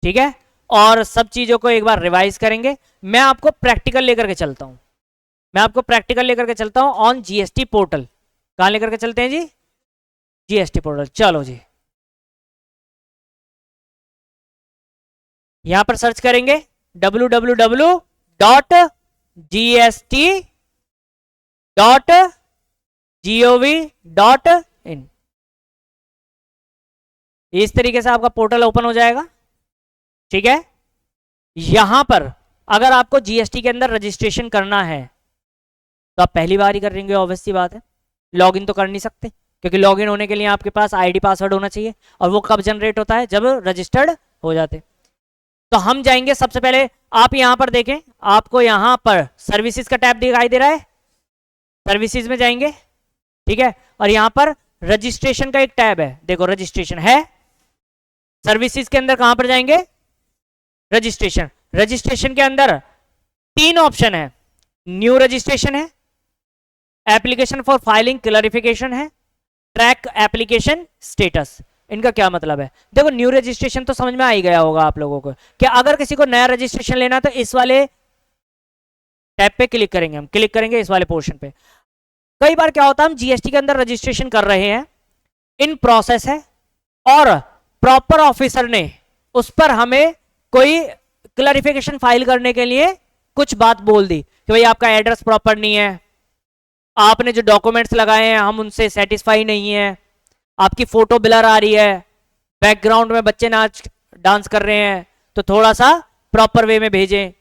ठीक है? और सब चीजों को एक बार रिवाइज करेंगे। मैं आपको प्रैक्टिकल लेकर के चलता हूं, मैं आपको प्रैक्टिकल लेकर के चलता हूं ऑन जीएसटी पोर्टल। कहां लेकर के चलते हैं जी? GST portal. चलो जी, यहां पर सर्च करेंगे www.gst.gov.in। इस तरीके से आपका पोर्टल ओपन हो जाएगा, ठीक है? यहां पर अगर आपको जीएसटी के अंदर रजिस्ट्रेशन करना है तो आप पहली बार ही करेंगे, ऑब्वियस सी बात है। लॉगिन तो कर नहीं सकते, क्योंकि लॉगिन होने के लिए आपके पास आईडी पासवर्ड होना चाहिए, और वो कब जनरेट होता है? जब रजिस्टर्ड हो जाते। तो हम जाएंगे सबसे पहले, आप यहां पर देखें, आपको यहां पर सर्विसेज का टैब दिखाई दे रहा है, सर्विसेज में जाएंगे, ठीक है? और यहां पर रजिस्ट्रेशन का एक टैब है, देखो रजिस्ट्रेशन है। सर्विसेज के अंदर कहां पर जाएंगे? रजिस्ट्रेशन। रजिस्ट्रेशन के अंदर 3 ऑप्शन है, न्यू रजिस्ट्रेशन है, एप्लीकेशन फॉर फाइलिंग क्लैरिफिकेशन है, ट्रैक एप्लीकेशन स्टेटस। इनका क्या मतलब है? देखो न्यू रजिस्ट्रेशन तो समझ में आ ही गया होगा आप लोगों को, कि अगर किसी को नया रजिस्ट्रेशन लेना तो इस वाले टैब पे क्लिक करेंगे, हम क्लिक करेंगे इस वाले पोर्शन पे। कई बार क्या होता है, हम जीएसटी के अंदर रजिस्ट्रेशन कर रहे हैं, इन प्रोसेस है, और प्रॉपर ऑफिसर ने उस पर हमें कोई क्लैरिफिकेशन फाइल करने के लिए कुछ बात बोल दी कि भाई आपका एड्रेस प्रॉपर नहीं है, आपने जो डॉक्यूमेंट्स लगाए हैं हम उनसे सेटिस्फाई नहीं है, आपकी फोटो ब्लर आ रही है, बैकग्राउंड में बच्चे नाच डांस कर रहे हैं, तो थोड़ा सा प्रॉपर वे में भेजें।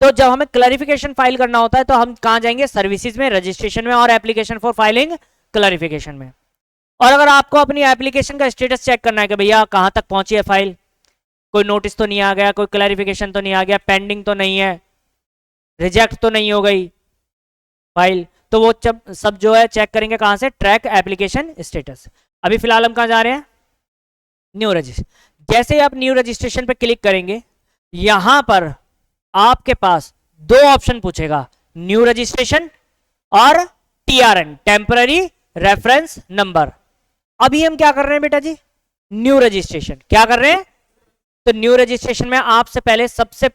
तो जब हमें क्लैरिफिकेशन फाइल करना होता है तो हम कहां जाएंगे? सर्विसेज में, रजिस्ट्रेशन में, और एप्लीकेशन फॉर फाइलिंग क्लैरिफिकेशन में। और अगर आपको अपनी एप्लीकेशन का स्टेटस चेक करना है कि भैया कहां तक पहुंची है फाइल, कोई नोटिस तो नहीं आ गया, कोई क्लैरिफिकेशन तो नहीं आ गया, पेंडिंग तो नहीं है, रिजेक्ट तो नहीं हो गई फाइल, तो वो सब जो है चेक करेंगे कहां से? Track application status. अभी फिलहाल हम कहां जा रहे हैं? New registration. जैसे ही आप न्यू रजिस्ट्रेशन पे क्लिक करेंगे, यहां पर आपके पास 2 ऑप्शन पूछेगा, न्यू रजिस्ट्रेशन और टीआरएन, टेम्पररी रेफरेंस नंबर। अभी हम क्या कर रहे हैं बेटा जी? New registration. क्या कर रहे हैं? तो न्यू रजिस्ट्रेशन में आपसे पहले सबसे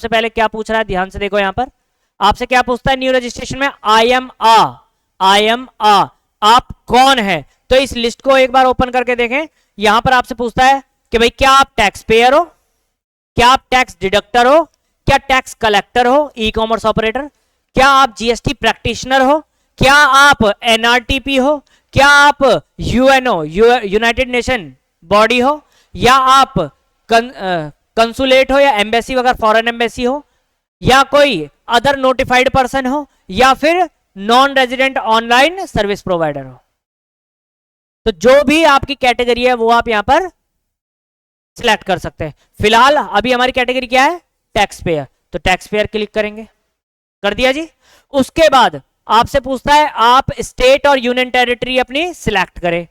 पहले क्या पूछ रहा है? ध्यान से देखो, यहां पर आपसे क्या पूछता है न्यू रजिस्ट्रेशन में? आई एम आ, आप कौन है? तो इस लिस्ट को एक बार ओपन करके देखें, यहां पर आपसे पूछता है कि भाई क्या आप टैक्स पेयर हो, क्या आप टैक्स डिडक्टर हो, क्या टैक्स कलेक्टर हो, ई कॉमर्स ऑपरेटर, क्या आप जीएसटी प्रैक्टिशनर हो, क्या आप एनआरटीपी हो, क्या आप यूएनओ यूनाइटेड नेशन बॉडी हो, या आप कंसुलेट हो या एम्बेसी वगैरह फॉरेन एम्बेसी हो, या कोई अदर नोटिफाइड पर्सन हो, या फिर non resident online service provider हो। तो जो भी आपकी कैटेगरी है वो आप यहां पर सिलेक्ट कर सकते हैं। फिलहाल अभी हमारी कैटेगरी क्या है, टैक्स पेयर, तो टैक्स पेयर क्लिक करेंगे, कर दिया जी। उसके बाद आपसे पूछता है आप स्टेट और यूनियन टेरिटरी अपनी सिलेक्ट करें,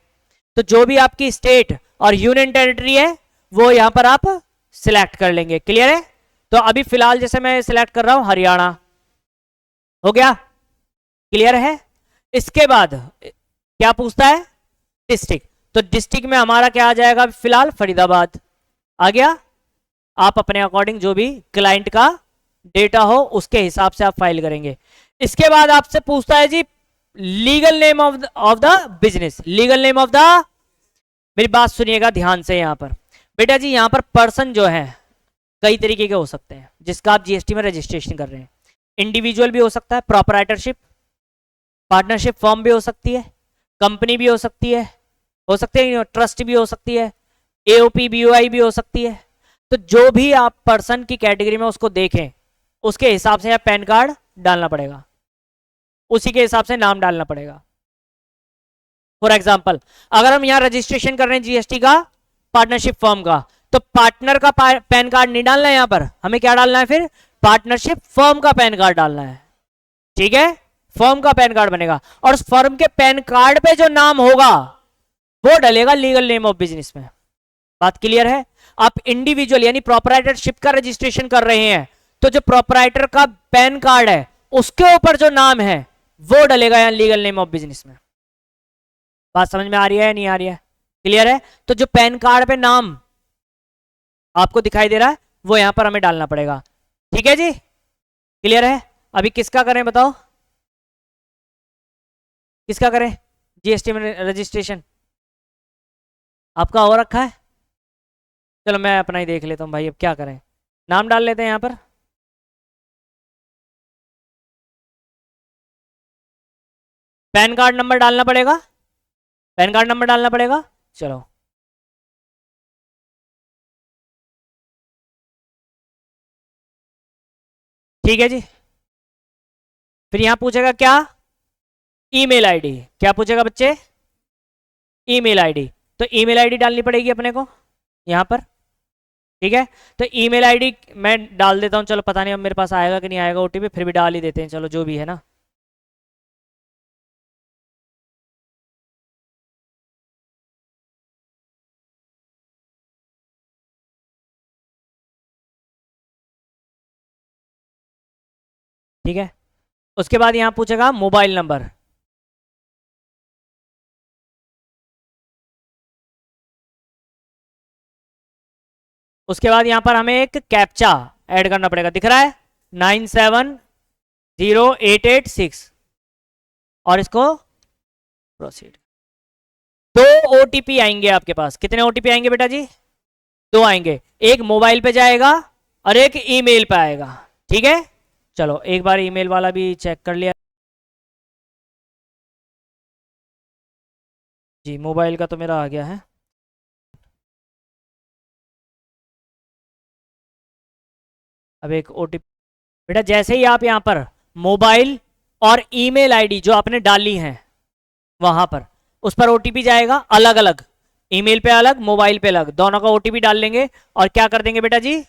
तो जो भी आपकी स्टेट और यूनियन टेरिटरी है वो यहां पर आप सिलेक्ट कर लेंगे। क्लियर है? तो अभी फिलहाल जैसे मैं सिलेक्ट कर रहा हूं हरियाणा, हो गया, क्लियर है। इसके बाद क्या पूछता है, डिस्ट्रिक्ट, तो डिस्ट्रिक्ट में हमारा क्या आ जाएगा, फिलहाल फरीदाबाद आ गया। आप अपने अकॉर्डिंग जो भी क्लाइंट का डेटा हो उसके हिसाब से आप फाइल करेंगे। इसके बाद आपसे पूछता है जी legal name of the business, legal name of the, मेरी बात सुनिएगा ध्यान से यहां पर बेटा जी, यहां पर पर्सन जो है कई तरीके के हो सकते हैं जिसका आप जीएसटी में रजिस्ट्रेशन कर रहे हैं। इंडिविजुअल भी हो सकता है, प्रोपराइटरशिप, पार्टनरशिप फॉर्म भी हो सकती है, कंपनी भी हो सकती है, ट्रस्ट भी हो सकती है, एओपी बीओआई भी हो सकती है। तो जो भी आप पर्सन की कैटेगरी में उसको देखें उसके हिसाब से पैन कार्ड डालना पड़ेगा, उसी के हिसाब से नाम डालना पड़ेगा। फॉर एग्जाम्पल अगर हम यहां रजिस्ट्रेशन कर रहे हैं जीएसटी का पार्टनरशिप फर्म का, तो पार्टनर का पैन कार्ड नहीं डालना है, यहां पर हमें क्या डालना है, फिर पार्टनरशिप फर्म का पैन कार्ड डालना है। ठीक है, फर्म का पैन कार्ड बनेगा और उस फर्म के पैन कार्ड पे जो नाम होगा वो डलेगा लीगल नेम ऑफ बिजनेस में। बात क्लियर है? आप इंडिविजुअल यानी प्रोपराइटरशिप का रजिस्ट्रेशन कर रहे हैं तो जो प्रोपराइटर का पैन कार्ड है उसके ऊपर जो नाम है वो डलेगा यहां लीगल नेम ऑफ बिजनेस में। बात समझ में आ रही है या नहीं आ रही है? क्लियर है? तो जो पैन कार्ड पे नाम आपको दिखाई दे रहा है वो यहां पर हमें डालना पड़ेगा। ठीक है जी, क्लियर है? अभी किसका करें बताओ, किसका करें जीएसटी में रजिस्ट्रेशन? आपका हो रखा है, चलो मैं अपना ही देख लेता हूं भाई। अब क्या करें, नाम डाल लेते हैं यहां पर। पैन कार्ड नंबर डालना पड़ेगा, पैन कार्ड नंबर डालना पड़ेगा। चलो ठीक है जी। फिर यहां पूछेगा क्या, ईमेल आईडी, क्या पूछेगा बच्चे, ईमेल आईडी, तो ईमेल आईडी डालनी पड़ेगी अपने को यहां पर। ठीक है, तो ईमेल आईडी मैं डाल देता हूं, चलो पता नहीं अब मेरे पास आएगा कि नहीं आएगा ओटीपी, फिर भी डाल ही देते हैं, चलो जो भी है ना। ठीक है, उसके बाद यहां पूछेगा मोबाइल नंबर, उसके बाद यहां पर हमें एक कैप्चा ऐड करना पड़ेगा, दिख रहा है 970886, और इसको प्रोसीड। दो ओटीपी आएंगे आपके पास, कितने ओटीपी आएंगे बेटा जी, दो आएंगे, एक मोबाइल पे जाएगा और एक ईमेल पे आएगा। ठीक है, चलो एक बार ईमेल वाला भी चेक कर लिया जी, मोबाइल का तो मेरा आ गया है। अब एक ओटीपी बेटा, जैसे ही आप यहां पर मोबाइल और ईमेल आईडी जो आपने डाली है वहां पर, उस पर ओटीपी जाएगा अलग अलग, ईमेल पे अलग मोबाइल पे अलग, दोनों का ओटीपी डाल लेंगे और क्या कर देंगे बेटा जी,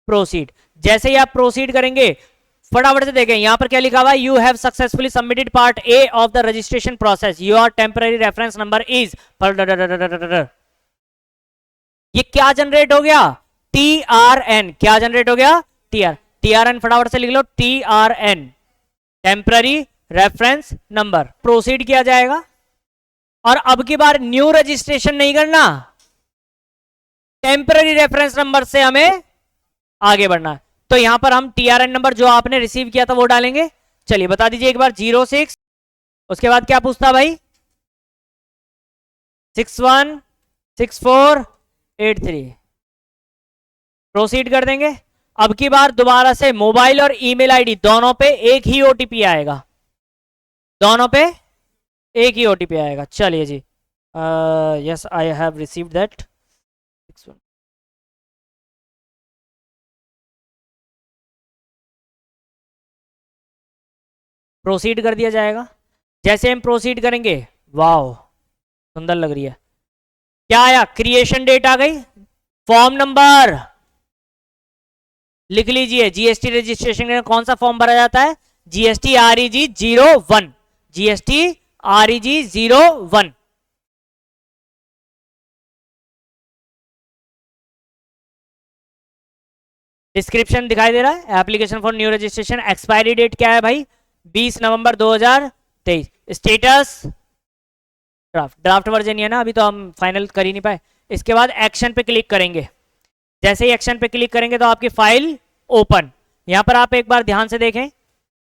प्रोसीड। जैसे ही आप प्रोसीड करेंगे फटाफट से देखें यहां पर क्या लिखा हुआ है, you have successfully submitted part A of the registration process, your temporary reference number is, ये क्या जनरेट हो गया, TRN, क्या जनरेट हो गया, TRN, फटाफट से लिख लो TRN, temporary reference number. Proceed किया जाएगा और अब की बार न्यू रजिस्ट्रेशन नहीं करना, टेम्पररी रेफरेंस नंबर से हमें आगे बढ़ना है। तो यहां पर हम TRN नंबर जो आपने रिसीव किया था वो डालेंगे। चलिए बता दीजिए एक बार, 06, उसके बाद क्या पूछता भाई, 616483, प्रोसीड कर देंगे। अब की बार दोबारा से मोबाइल और ईमेल आईडी दोनों पे एक ही ओटीपी आएगा, दोनों पे एक ही ओटीपी आएगा। चलिए जी, yes I have received that. Proceed कर दिया जाएगा। जैसे हम प्रोसीड करेंगे, वाओ सुंदर लग रही है। क्या आया? क्रिएशन डेट आ गई, फॉर्म नंबर लिख लीजिए। जीएसटी रजिस्ट्रेशन में कौन सा फॉर्म भरा जाता है? GST REG 01, GST REG 01। Description दिखाई दे रहा है। Application for new registration, expiry date क्या है भाई? 20 नवंबर 2023। स्टेटस ड्राफ्ट वर्जन है ना, अभी तो हम फाइनल कर ही नहीं पाए। इसके बाद एक्शन पे क्लिक करेंगे। जैसे ही एक्शन पे क्लिक करेंगे तो आपकी फाइल ओपन। यहां पर आप एक बार ध्यान से देखें,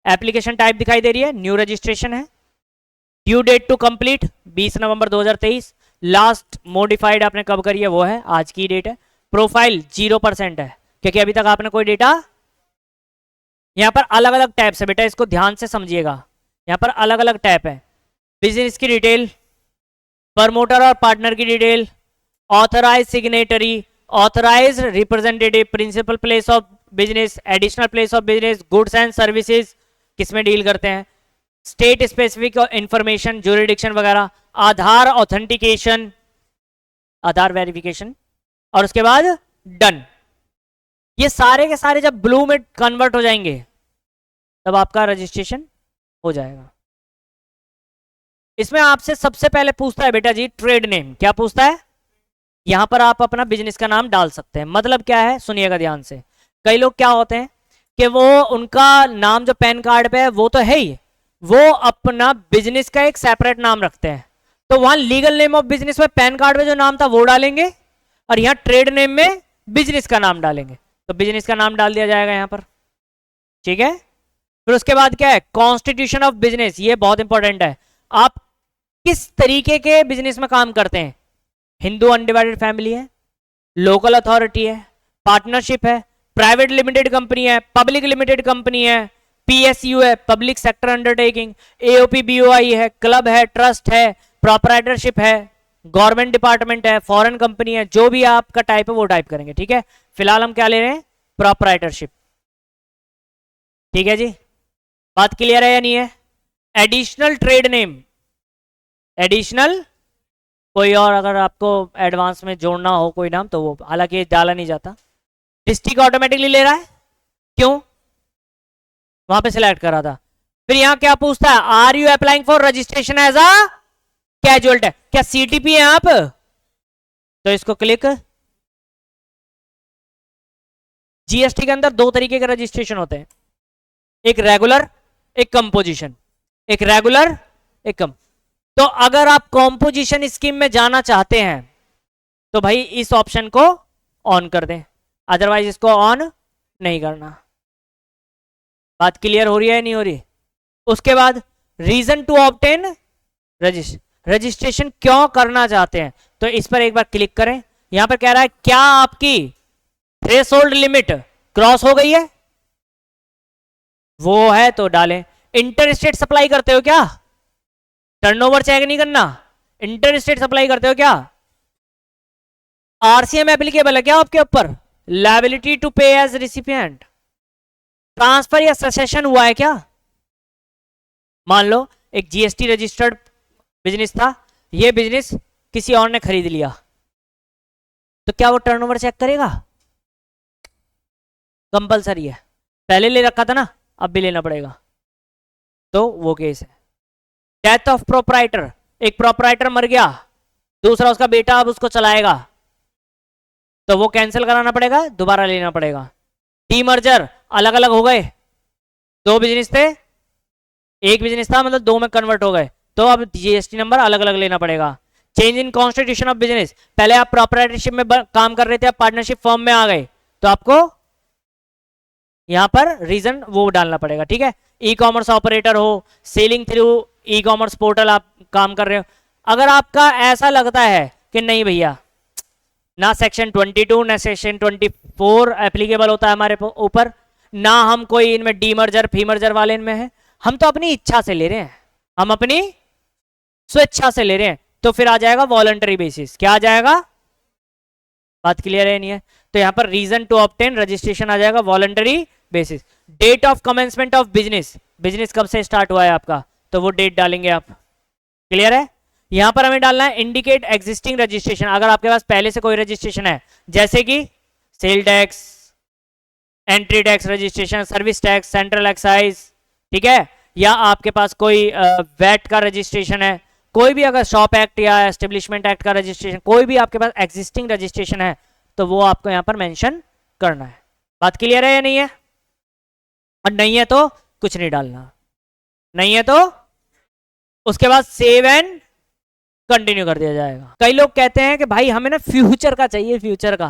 एप्लीकेशन टाइप दिखाई दे रही है, न्यू रजिस्ट्रेशन है। Due date to complete 20 November 2023। Last modified आपने कब करी है? वो है आज की डेट है। प्रोफाइल 0% है क्योंकि अभी तक आपने कोई डेटा। यहां पर अलग अलग टैब्स है बेटा, इसको ध्यान से समझिएगा। यहां पर अलग अलग टैब है। बिजनेस की डिटेल, प्रमोटर और पार्टनर की detail, authorise signatory, authorise representative, principal place of business, additional place of business, goods and services किसमें डील करते हैं, स्टेट स्पेसिफिक इंफॉर्मेशन, ज्यूरिडिक्शन वगैरह, आधार ऑथेंटिकेशन, आधार वेरिफिकेशन, और उसके बाद डन। ये सारे के सारे जब ब्लू में कन्वर्ट हो जाएंगे तब आपका रजिस्ट्रेशन हो जाएगा। इसमें आपसे सबसे पहले पूछता है बेटा जी ट्रेड नेम। क्या पूछता है? यहां पर आप अपना बिजनेस का नाम डाल सकते हैं। मतलब क्या है, सुनिएगा ध्यान से। कई लोग क्या होते हैं कि वो उनका नाम जो पैन कार्ड पे है वो तो है ही, वो अपना बिजनेस का एक सेपरेट नाम रखते हैं। तो वहां लीगल नेम ऑफ बिजनेस में पैन कार्ड में जो नाम था वो डालेंगे और यहां ट्रेड नेम में बिजनेस का नाम डालेंगे। तो बिजनेस का नाम डाल दिया जाएगा यहां पर, ठीक है। फिर उसके बाद क्या है? Constitution of business. ये बहुत इंपॉर्टेंट है। आप किस तरीके के बिजनेस में काम करते हैं? हिंदू अनडिवाइडेड फैमिली है, लोकल अथॉरिटी है, पार्टनरशिप है, प्राइवेट लिमिटेड कंपनी है, पब्लिक लिमिटेड कंपनी है, PSU है, public sector undertaking, AOP BOI है, क्लब है, ट्रस्ट है, प्रोपराइटरशिप है, गवर्नमेंट डिपार्टमेंट है, फॉरेन कंपनी है। जो भी आपका टाइप है वो टाइप करेंगे, ठीक है। फिलहाल हम क्या ले रहे हैं? प्रोपराइटरशिप, ठीक है जी। बात क्लियर है या नहीं है? एडिशनल ट्रेड नेम, एडिशनल कोई और अगर आपको एडवांस में जोड़ना हो कोई नाम तो वो, हालांकि डाला नहीं जाता। डिस्ट्रिक्ट ऑटोमेटिकली ले रहा है, क्यों? वहां पे सिलेक्ट करा था। फिर यहां क्या पूछता है? Are you applying for registration as a casual tax? क्या CTP है आप? तो इसको क्लिक। GST के अंदर दो तरीके के रजिस्ट्रेशन होते हैं, एक रेगुलर, एक कंपोजिशन। एक रेगुलर, एक कम। तो अगर आप कॉम्पोजिशन स्कीम में जाना चाहते हैं तो भाई इस ऑप्शन को ऑन कर दें, अदरवाइज इसको ऑन नहीं करना। बात क्लियर हो रही है नहीं हो रही? उसके बाद रीजन टू ऑब्टेन रजिस्ट्रेशन, क्यों करना चाहते हैं, तो इस पर एक बार क्लिक करें। यहां पर कह रहा है क्या आपकी थ्रेशोल्ड लिमिट क्रॉस हो गई है? वो है तो डालें। इंटर स्टेट सप्लाई करते हो क्या? टर्नओवर चेक नहीं करना, इंटर स्टेट सप्लाई करते हो क्या? RCM एप्लीकेबल है क्या आपके ऊपर? लायबिलिटी टू पे एज रिसिपिएंट, ट्रांसफर या ससेशन हुआ है क्या? मान लो एक GST रजिस्टर्ड बिजनेस था, ये बिजनेस किसी और ने खरीद लिया, तो क्या वो टर्नओवर चेक करेगा? कंपलसरी है, पहले ले रखा था ना, अब भी लेना पड़ेगा। तो वो केस है। डेथ ऑफ प्रोपराइटर, एक प्रोपराइटर मर गया, दूसरा उसका बेटा अब उसको चलाएगा, तो वो कैंसिल कराना पड़ेगा, दोबारा लेना पड़ेगा। डीमर्जर, अलग अलग हो गए, दो बिजनेस थे, एक बिजनेस था मतलब दो में कन्वर्ट हो गए, तो अब GST नंबर अलग अलग लेना पड़ेगा। Change in constitution of business, पहले आप प्रोपराइटरशिप में काम कर रहे थे, आप पार्टनरशिप फॉर्म में आ गए, तो आपको यहां पर रीजन वो डालना पड़ेगा, ठीक है। ई कॉमर्स ऑपरेटर हो, selling through e commerce portal आप काम कर रहे हो। अगर आपका ऐसा लगता है कि नहीं भैया ना सेक्शन 22 ना सेक्शन 24 एप्लीकेबल होता है हमारे ऊपर, ना हम कोई इनमें डीमर्जर फीमर्जर वाले इनमें है, हम तो अपनी इच्छा से ले रहे हैं, हम अपनी स्वेच्छा से ले रहे हैं, तो फिर आ जाएगा वॉलंटरी बेसिस। क्या आ जाएगा, बात क्लियर है नहीं है? तो यहां पर रीजन टू ऑब्टेन रजिस्ट्रेशन आ जाएगा voluntary basis. Date of commencement of business, business कब से स्टार्ट हुआ है आपका, तो वो डेट डालेंगे आप। क्लियर है? यहां पर हमें डालना है इंडिकेट एग्जिस्टिंग रजिस्ट्रेशन, अगर आपके पास पहले से कोई रजिस्ट्रेशन है, जैसे कि sale tax, entry tax registration, service tax, central excise, ठीक है, या आपके पास कोई वैट का रजिस्ट्रेशन है, कोई भी अगर शॉप एक्ट या एस्टेब्लिशमेंट एक्ट का रजिस्ट्रेशन, कोई भी आपके पास एग्जिस्टिंग रजिस्ट्रेशन है, तो वो आपको यहां पर मेंशन करना है। बात क्लियर है या नहीं है? और नहीं है तो कुछ नहीं डालना, नहीं है तो उसके बाद सेव एंड कंटिन्यू कर दिया जाएगा। कई लोग कहते हैं कि भाई हमें ना फ्यूचर का चाहिए, फ्यूचर का,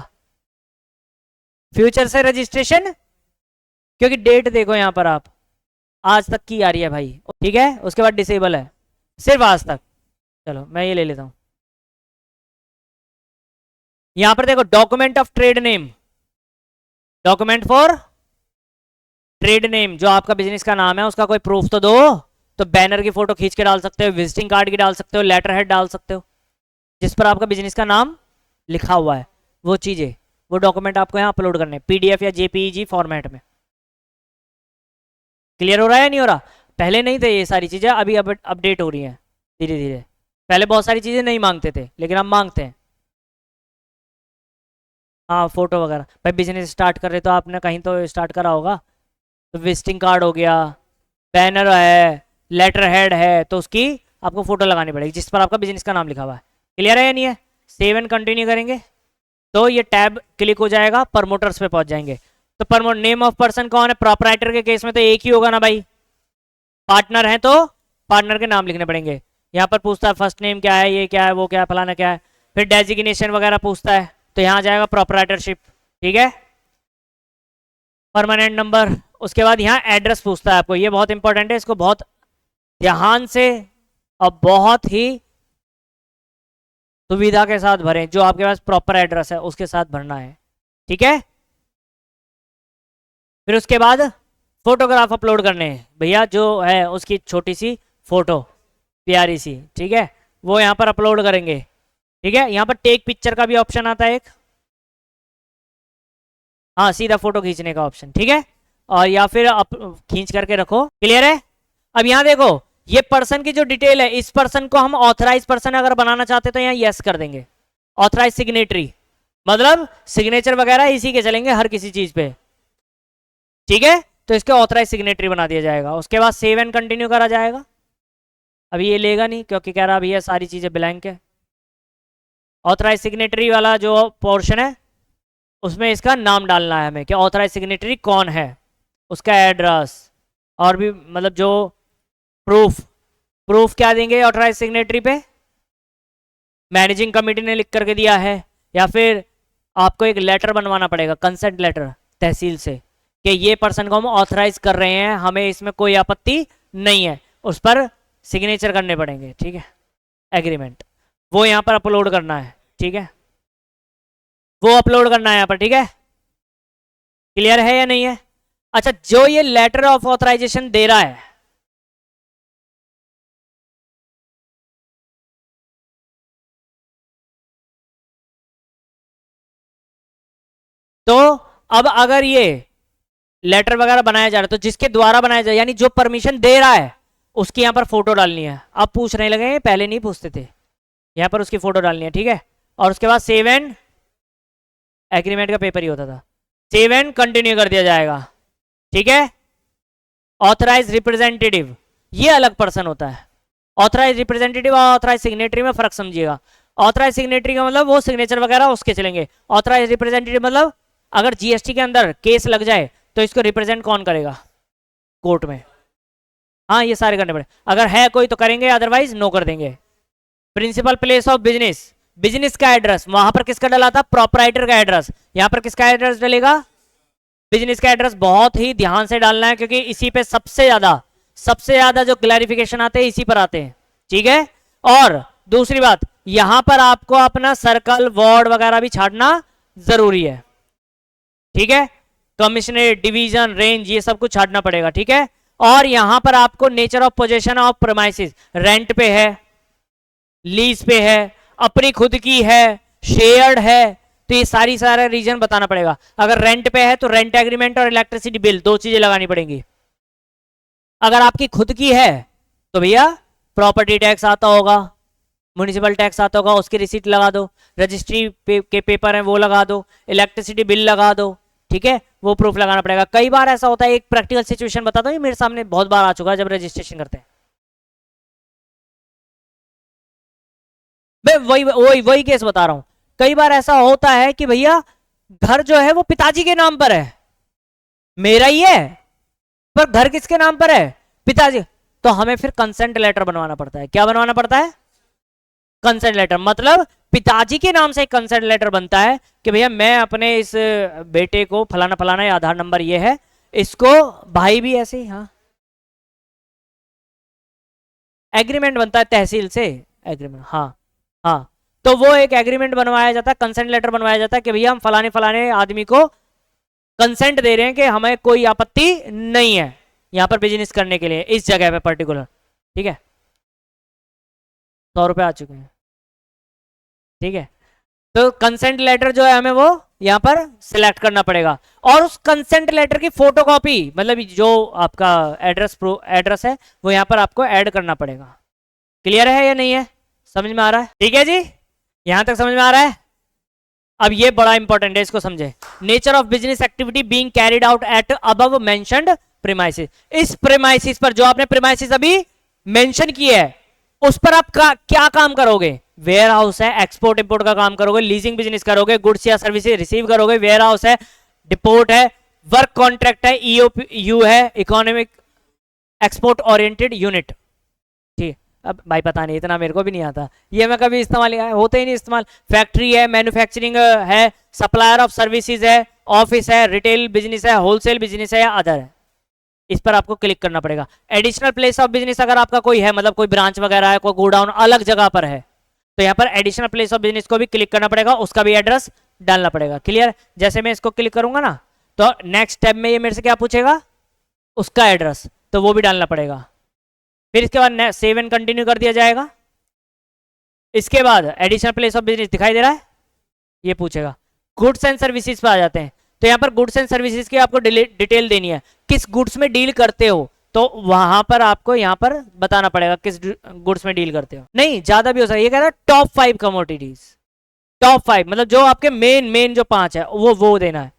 फ्यूचर से रजिस्ट्रेशन, क्योंकि डेट देखो यहां पर आप आज तक की आ रही है भाई, ठीक है, उसके बाद डिसेबल है सिर्फ आज तक। चलो मैं ये ले लेता हूं, यहां पर देखो document of trade name, document for trade name, जो आपका बिजनेस का नाम है उसका कोई प्रूफ तो दो। तो बैनर की फोटो खींच के डाल सकते हो, विजिटिंग कार्ड की डाल सकते हो, लेटर हेड डाल सकते हो, जिस पर आपका बिजनेस का नाम लिखा हुआ है, वो चीजें, वो डॉक्यूमेंट आपको यहाँ अपलोड करने, पीडीएफ या जेपीईजी फॉर्मेट में। क्लियर हो रहा है नहीं हो रहा? पहले नहीं थे ये सारी चीजें, अभी अपडेट हो रही हैं धीरे धीरे। पहले बहुत सारी चीजें नहीं मांगते थे, लेकिन अब मांगते हैं। हाँ फोटो वगैरह, भाई बिजनेस स्टार्ट कर रहे तो आपने कहीं तो स्टार्ट करा होगा, तो विजिटिंग कार्ड हो गया, बैनर है, लेटर हेड है, तो उसकी आपको फोटो लगानी पड़ेगी जिस पर आपका बिजनेस का नाम लिखा हुआ है। क्लियर है या नहीं है? सेव एंड कंटिन्यू करेंगे तो ये टैब क्लिक हो जाएगा, प्रमोटर्स पे पहुंच जाएंगे। तो प्रमोट नेम ऑफ पर्सन कौन है, प्रोपराइटर के केस में तो एक ही होगा ना भाई, पार्टनर है तो पार्टनर के नाम लिखने पड़ेंगे। यहाँ पर पूछता है फर्स्ट नेम क्या है, ये क्या है, वो क्या है, फलाना क्या है, फिर डेजिग्नेशन वगैरह पूछता है, तो यहाँ जाएगा प्रोपराइटरशिप, ठीक है, परमानेंट नंबर। उसके बाद यहाँ एड्रेस पूछता है आपको, ये बहुत इंपॉर्टेंट है, इसको बहुत ध्यान से और बहुत ही सुविधा के साथ भरें, जो आपके पास प्रॉपर एड्रेस है उसके साथ भरना है, ठीक है। फिर उसके बाद फोटोग्राफ अपलोड करने हैं भैया, जो है उसकी छोटी सी फोटो प्यारी सी, ठीक है, वो यहाँ पर अपलोड करेंगे, ठीक है। यहाँ पर टेक पिक्चर का भी ऑप्शन आता है एक, हाँ सीधा फोटो खींचने का ऑप्शन, ठीक है, और या फिर खींच करके रखो। क्लियर है? अब यहाँ देखो ये पर्सन की जो डिटेल है, इस पर्सन को हम ऑथराइज पर्सन अगर बनाना चाहते तो यहाँ यस कर देंगे, ऑथराइज सिग्नेटरी, मतलब सिग्नेचर वगैरह इसी के चलेंगे हर किसी चीज पे, ठीक है, तो इसके ऑथराइज सिग्नेटरी बना दिया जाएगा। उसके बाद सेव एंड कंटिन्यू करा जाएगा। अभी ये लेगा नहीं क्योंकि कह रहा भैया सारी चीजें ब्लैंक है। ऑथराइज सिग्नेटरी वाला जो पोर्शन है उसमें इसका नाम डालना है हमें कि ऑथराइज सिग्नेटरी कौन है, उसका एड्रेस, और भी मतलब जो प्रूफ क्या देंगे ऑथराइज सिग्नेटरी पे, मैनेजिंग कमेटी ने लिख करके दिया है, या फिर आपको एक लेटर बनवाना पड़ेगा, कंसेंट लेटर तहसील से, कि ये पर्सन को हम ऑथराइज कर रहे हैं, हमें इसमें कोई आपत्ति नहीं है, उस पर सिग्नेचर करने पड़ेंगे, ठीक है, एग्रीमेंट, वो यहाँ पर अपलोड करना है, ठीक है, वो अपलोड करना है यहाँ पर, ठीक है। क्लियर है या नहीं है? अच्छा, जो ये लेटर ऑफ ऑथराइजेशन दे रहा है, तो अब अगर ये लेटर वगैरह बनाया जा रहा है, तो जिसके द्वारा बनाया जाए, यानी जो परमिशन दे रहा है, उसकी यहां पर फोटो डालनी है। अब पूछने लगे, पहले नहीं पूछते थे, यहां पर उसकी फोटो डालनी है, ठीक है। और उसके बाद सेव एंड एग्रीमेंट का पेपर ही होता था, सेव एंड कंटिन्यू कर दिया जाएगा, ठीक है। ऑथराइज रिप्रेजेंटेटिव, ये अलग पर्सन होता है। ऑथराइज रिप्रेजेंटेटिव और ऑथराइज सिग्नेटरी में फर्क समझिएगा। ऑथराइज सिग्नेटरी का मतलब वो सिग्नेचर वगैरह उसके चलेंगे, ऑथराइज रिप्रेजेंटेटिव मतलब अगर जीएसटी के अंदर केस लग जाए तो इसको रिप्रेजेंट कौन करेगा कोर्ट में, हाँ ये सारे करने पड़े, अगर है कोई तो करेंगे, अदरवाइज नो कर देंगे। Principal place of business, business का एड्रेस, वहां पर किसका डला था, प्रोपराइटर का एड्रेस, यहां पर किसका एड्रेस डलेगा, बिजनेस का एड्रेस। बहुत ही ध्यान से डालना है क्योंकि इसी पे सबसे ज्यादा जो क्लैरिफिकेशन आते हैं इसी पर आते हैं, ठीक है। और दूसरी बात, यहां पर आपको अपना सर्कल वार्ड वगैरह भी छाटना जरूरी है, ठीक है। कमिश्नरेट, डिवीजन, रेंज, ये सब कुछ छाटना पड़ेगा, ठीक है। और यहां पर आपको nature of possession of premises, rent पे है, लीज पे है, अपनी खुद की है, शेयर्ड है, तो ये सारे रीजन बताना पड़ेगा। अगर रेंट पे है तो रेंट एग्रीमेंट और इलेक्ट्रिसिटी बिल, दो चीजें लगानी पड़ेंगी। अगर आपकी खुद की है तो भैया प्रॉपर्टी टैक्स आता होगा, म्युनिसिपल टैक्स आता होगा, उसकी रिसीट लगा दो, रजिस्ट्री के पेपर हैं वो लगा दो, इलेक्ट्रिसिटी बिल लगा दो, ठीक है, वो प्रूफ लगाना पड़ेगा। कई बार ऐसा होता है, एक प्रैक्टिकल सिचुएशन बताता हूँ, ये मेरे सामने बहुत बार आ चुका है जब रजिस्ट्रेशन करते हैं। मैं वही केस बता रहा हूं। कई बार ऐसा होता है कि भैया घर जो है वो पिताजी के नाम पर है, मेरा ही है, पर घर किसके नाम पर है, पिताजी। तो हमें फिर कंसेंट लेटर बनवाना पड़ता है। क्या बनवाना पड़ता है, कंसेंट लेटर। मतलब पिताजी के नाम से एक कंसेंट लेटर बनता है कि भैया मैं अपने इस बेटे को फलाना फलाना, आधार नंबर ये है, इसको, भाई भी ऐसे ही, हाँ, एग्रीमेंट बनता है तहसील से, एग्रीमेंट, हाँ हाँ। तो वो एक एग्रीमेंट बनवाया जाता है, कंसेंट लेटर बनवाया जाता है कि भैया हम फलाने फलाने आदमी को कंसेंट दे रहे हैं कि हमें कोई आपत्ति नहीं है यहां पर बिजनेस करने के लिए इस जगह पे पर्टिकुलर, ठीक है। 100 रुपए आ चुके हैं, ठीक है। तो कंसेंट लेटर जो है हमें वो यहां पर सिलेक्ट करना पड़ेगा, और उस कंसेंट लेटर की फोटोकॉपी, मतलब जो आपका एड्रेस है वो यहां पर आपको ऐड करना पड़ेगा। क्लियर है या नहीं है, समझ में आ रहा है, ठीक है जी, यहां तक समझ में आ रहा है। अब ये बड़ा इंपॉर्टेंट है, इसको समझे। Nature of business activity being carried out at above mentioned premises. इस प्रीमाइसिस पर, जो आपने प्रीमाइसिस अभी मेंशन किया है, उस पर आप क्या काम करोगे। वेयर हाउस है, एक्सपोर्ट इंपोर्ट का काम करोगे, लीजिंग बिजनेस करोगे, गुड्स या सर्विसेज रिसीव करोगे, वेयर हाउस है, डिपोर्ट है, वर्क कॉन्ट्रैक्ट है, ईओयू है, इकोनॉमिक एक्सपोर्ट ओरिएंटेड यूनिट, ठीक। अब भाई पता नहीं, इतना मेरे को भी नहीं आता, ये मैं कभी इस्तेमाल होता ही नहीं इस्तेमाल। फैक्ट्री है, मैन्युफैक्चरिंग है, सप्लायर ऑफ सर्विसेज है, ऑफिस है, रिटेल बिजनेस है, होलसेल बिजनेस है या अदर है, इस पर आपको क्लिक करना पड़ेगा। एडिशनल प्लेस ऑफ बिजनेस अगर आपका कोई है, मतलब कोई ब्रांच वगैरह है, कोई गोडाउन अलग जगह पर है, तो यहाँ पर एडिशनल प्लेस ऑफ बिजनेस को भी क्लिक करना पड़ेगा, उसका भी एड्रेस डालना पड़ेगा। क्लियर, जैसे मैं इसको क्लिक करूंगा ना, तो नेक्स्ट स्टेप में ये मेरे से क्या पूछेगा, उसका एड्रेस, तो वो भी डालना पड़ेगा। फिर इसके बाद सेव एंड कंटिन्यू कर दिया जाएगा। इसके बाद एडिशनल प्लेस ऑफ बिजनेस दिखाई दे रहा है, ये पूछेगा। गुड्स एंड सर्विसेज पर आ जाते हैं, तो यहाँ पर गुड्स एंड सर्विसेज की आपको डिटेल देनी है, किस गुड्स में डील करते हो, तो वहां पर आपको यहाँ पर बताना पड़ेगा किस गुड्स में डील करते हो। नहीं, ज्यादा भी हो सकता है, ये कह रहा है टॉप 5 कमोडिटीज, टॉप 5 मतलब जो आपके मेन जो 5 है वो देना है,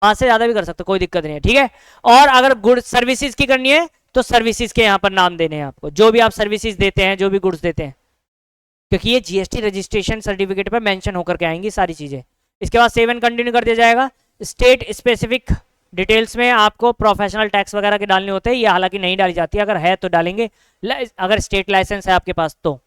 5 से ज्यादा भी कर सकते हो, कोई दिक्कत नहीं है, ठीक है। और अगर गुड्स सर्विसेज की करनी है तो सर्विसेज के यहाँ पर नाम देने हैं आपको, जो भी आप सर्विसेज देते हैं, जो भी गुड्स देते हैं, क्योंकि ये जीएसटी रजिस्ट्रेशन सर्टिफिकेट पर मेंशन होकर के आएंगी सारी चीजें। इसके बाद सेव एंड कंटिन्यू कर दिया जाएगा। स्टेट स्पेसिफिक डिटेल्स में आपको प्रोफेशनल टैक्स वगैरह के डालने होते हैं, ये हालांकि नहीं डाली जाती है, अगर है तो डालेंगे, अगर स्टेट लाइसेंस है आपके पास तो।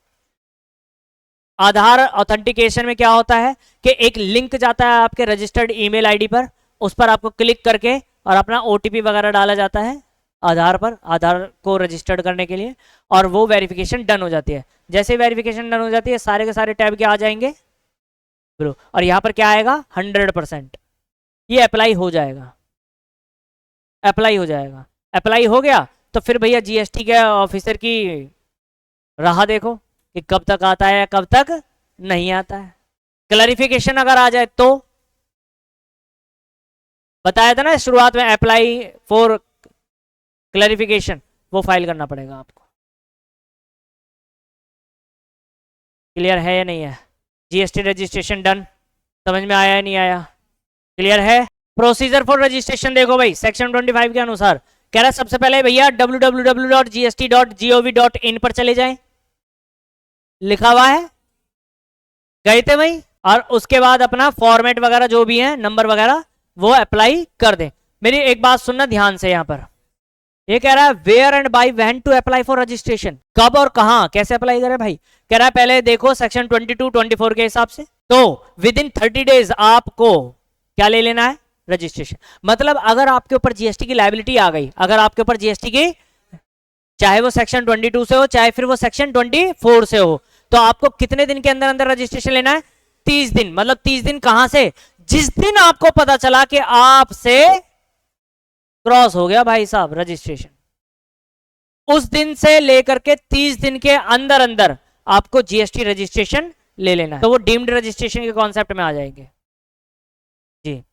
आधार ऑथेंटिकेशन में क्या होता है कि एक लिंक जाता है आपके रजिस्टर्ड ईमेल आईडी पर, उस पर आपको क्लिक करके और अपना ओटीपी वगैरह डाला जाता है आधार पर, आधार को रजिस्टर्ड करने के लिए, और वो वेरिफिकेशन डन हो जाती है। जैसे वेरिफिकेशन डन हो जाती है, सारे के सारे टैब क्या आ जाएंगे ब्रो, और यहाँ पर क्या आएगा 100%, ये अप्लाई हो जाएगा, अप्लाई हो जाएगा। अप्लाई हो गया तो फिर भैया जीएसटी के ऑफिसर की राह देखो कि कब तक आता है, कब तक नहीं आता है। क्लैरिफिकेशन अगर आ जाए तो, बताया था ना शुरुआत में, अप्लाई फॉर क्लैरिफिकेशन, वो फाइल करना पड़ेगा आपको। क्लियर है या नहीं है, जीएसटी रजिस्ट्रेशन डन, समझ में आया या नहीं आया, क्लियर है। प्रोसीजर फॉर रजिस्ट्रेशन देखो भाई, सेक्शन 25 के अनुसार कह रहा है सबसे पहले भैया www.gst.gov.in पर चले जाएं, लिखा हुआ है, गए थे भाई, और उसके बाद अपना फॉर्मेट वगैरह जो भी है, नंबर वगैरह वो अप्लाई कर दें। मेरी एक बात सुनना ध्यान से, यहां पर ये कह रहा है where and by when to apply for registration, कब और कहां कैसे अप्लाई करें भाई। कह रहा है पहले देखो सेक्शन 22-24 के हिसाब से, तो विद इन 30 डेज आपको क्या ले लेना है, रजिस्ट्रेशन। मतलब अगर आपके ऊपर जीएसटी की लायबिलिटी आ गई, अगर आपके ऊपर जीएसटी की, चाहे वो सेक्शन 22 से हो, चाहे फिर वो सेक्शन 24 से हो, तो आपको कितने दिन के अंदर अंदर रजिस्ट्रेशन लेना है? 30 दिन। मतलब 30 दिन कहां से? जिस दिन आपको पता चला कि आपसे क्रॉस हो गया भाई साहब रजिस्ट्रेशन, उस दिन से लेकर के 30 दिन के अंदर अंदर आपको जीएसटी रजिस्ट्रेशन ले लेना है। तो वो डीम्ड रजिस्ट्रेशन के कॉन्सेप्ट में आ जाएंगे जी।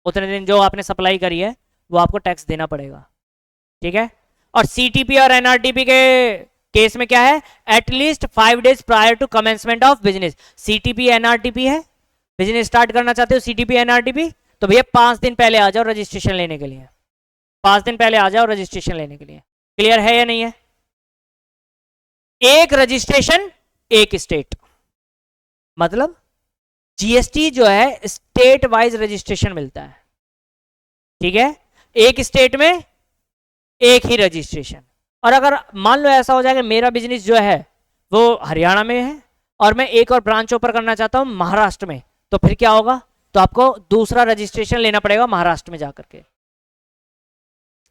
उतने दिन जो आपने सप्लाई करी है वो आपको टैक्स देना पड़ेगा, ठीक है। और सीटीपी और एनआरटीपी के केस में क्या है? At least 5 days prior to commencement of business. CTP NRTP है, बिजनेस स्टार्ट करना चाहते हो सीटीपी एनआरटीपी, तो भैया 5 दिन पहले आ जाओ रजिस्ट्रेशन लेने के लिए। 5 दिन पहले आ जाओ रजिस्ट्रेशन लेने के लिए। क्लियर है या नहीं है? एक रजिस्ट्रेशन एक स्टेट, मतलब जीएसटी जो है स्टेट वाइज रजिस्ट्रेशन मिलता है, ठीक है। एक स्टेट में एक ही रजिस्ट्रेशन। और अगर मान लो ऐसा हो जाएगा मेरा बिजनेस जो है वो हरियाणा में है और मैं एक और ब्रांच ओपन करना चाहता हूं महाराष्ट्र में, तो फिर क्या होगा? तो आपको दूसरा रजिस्ट्रेशन लेना पड़ेगा महाराष्ट्र में जाकर के।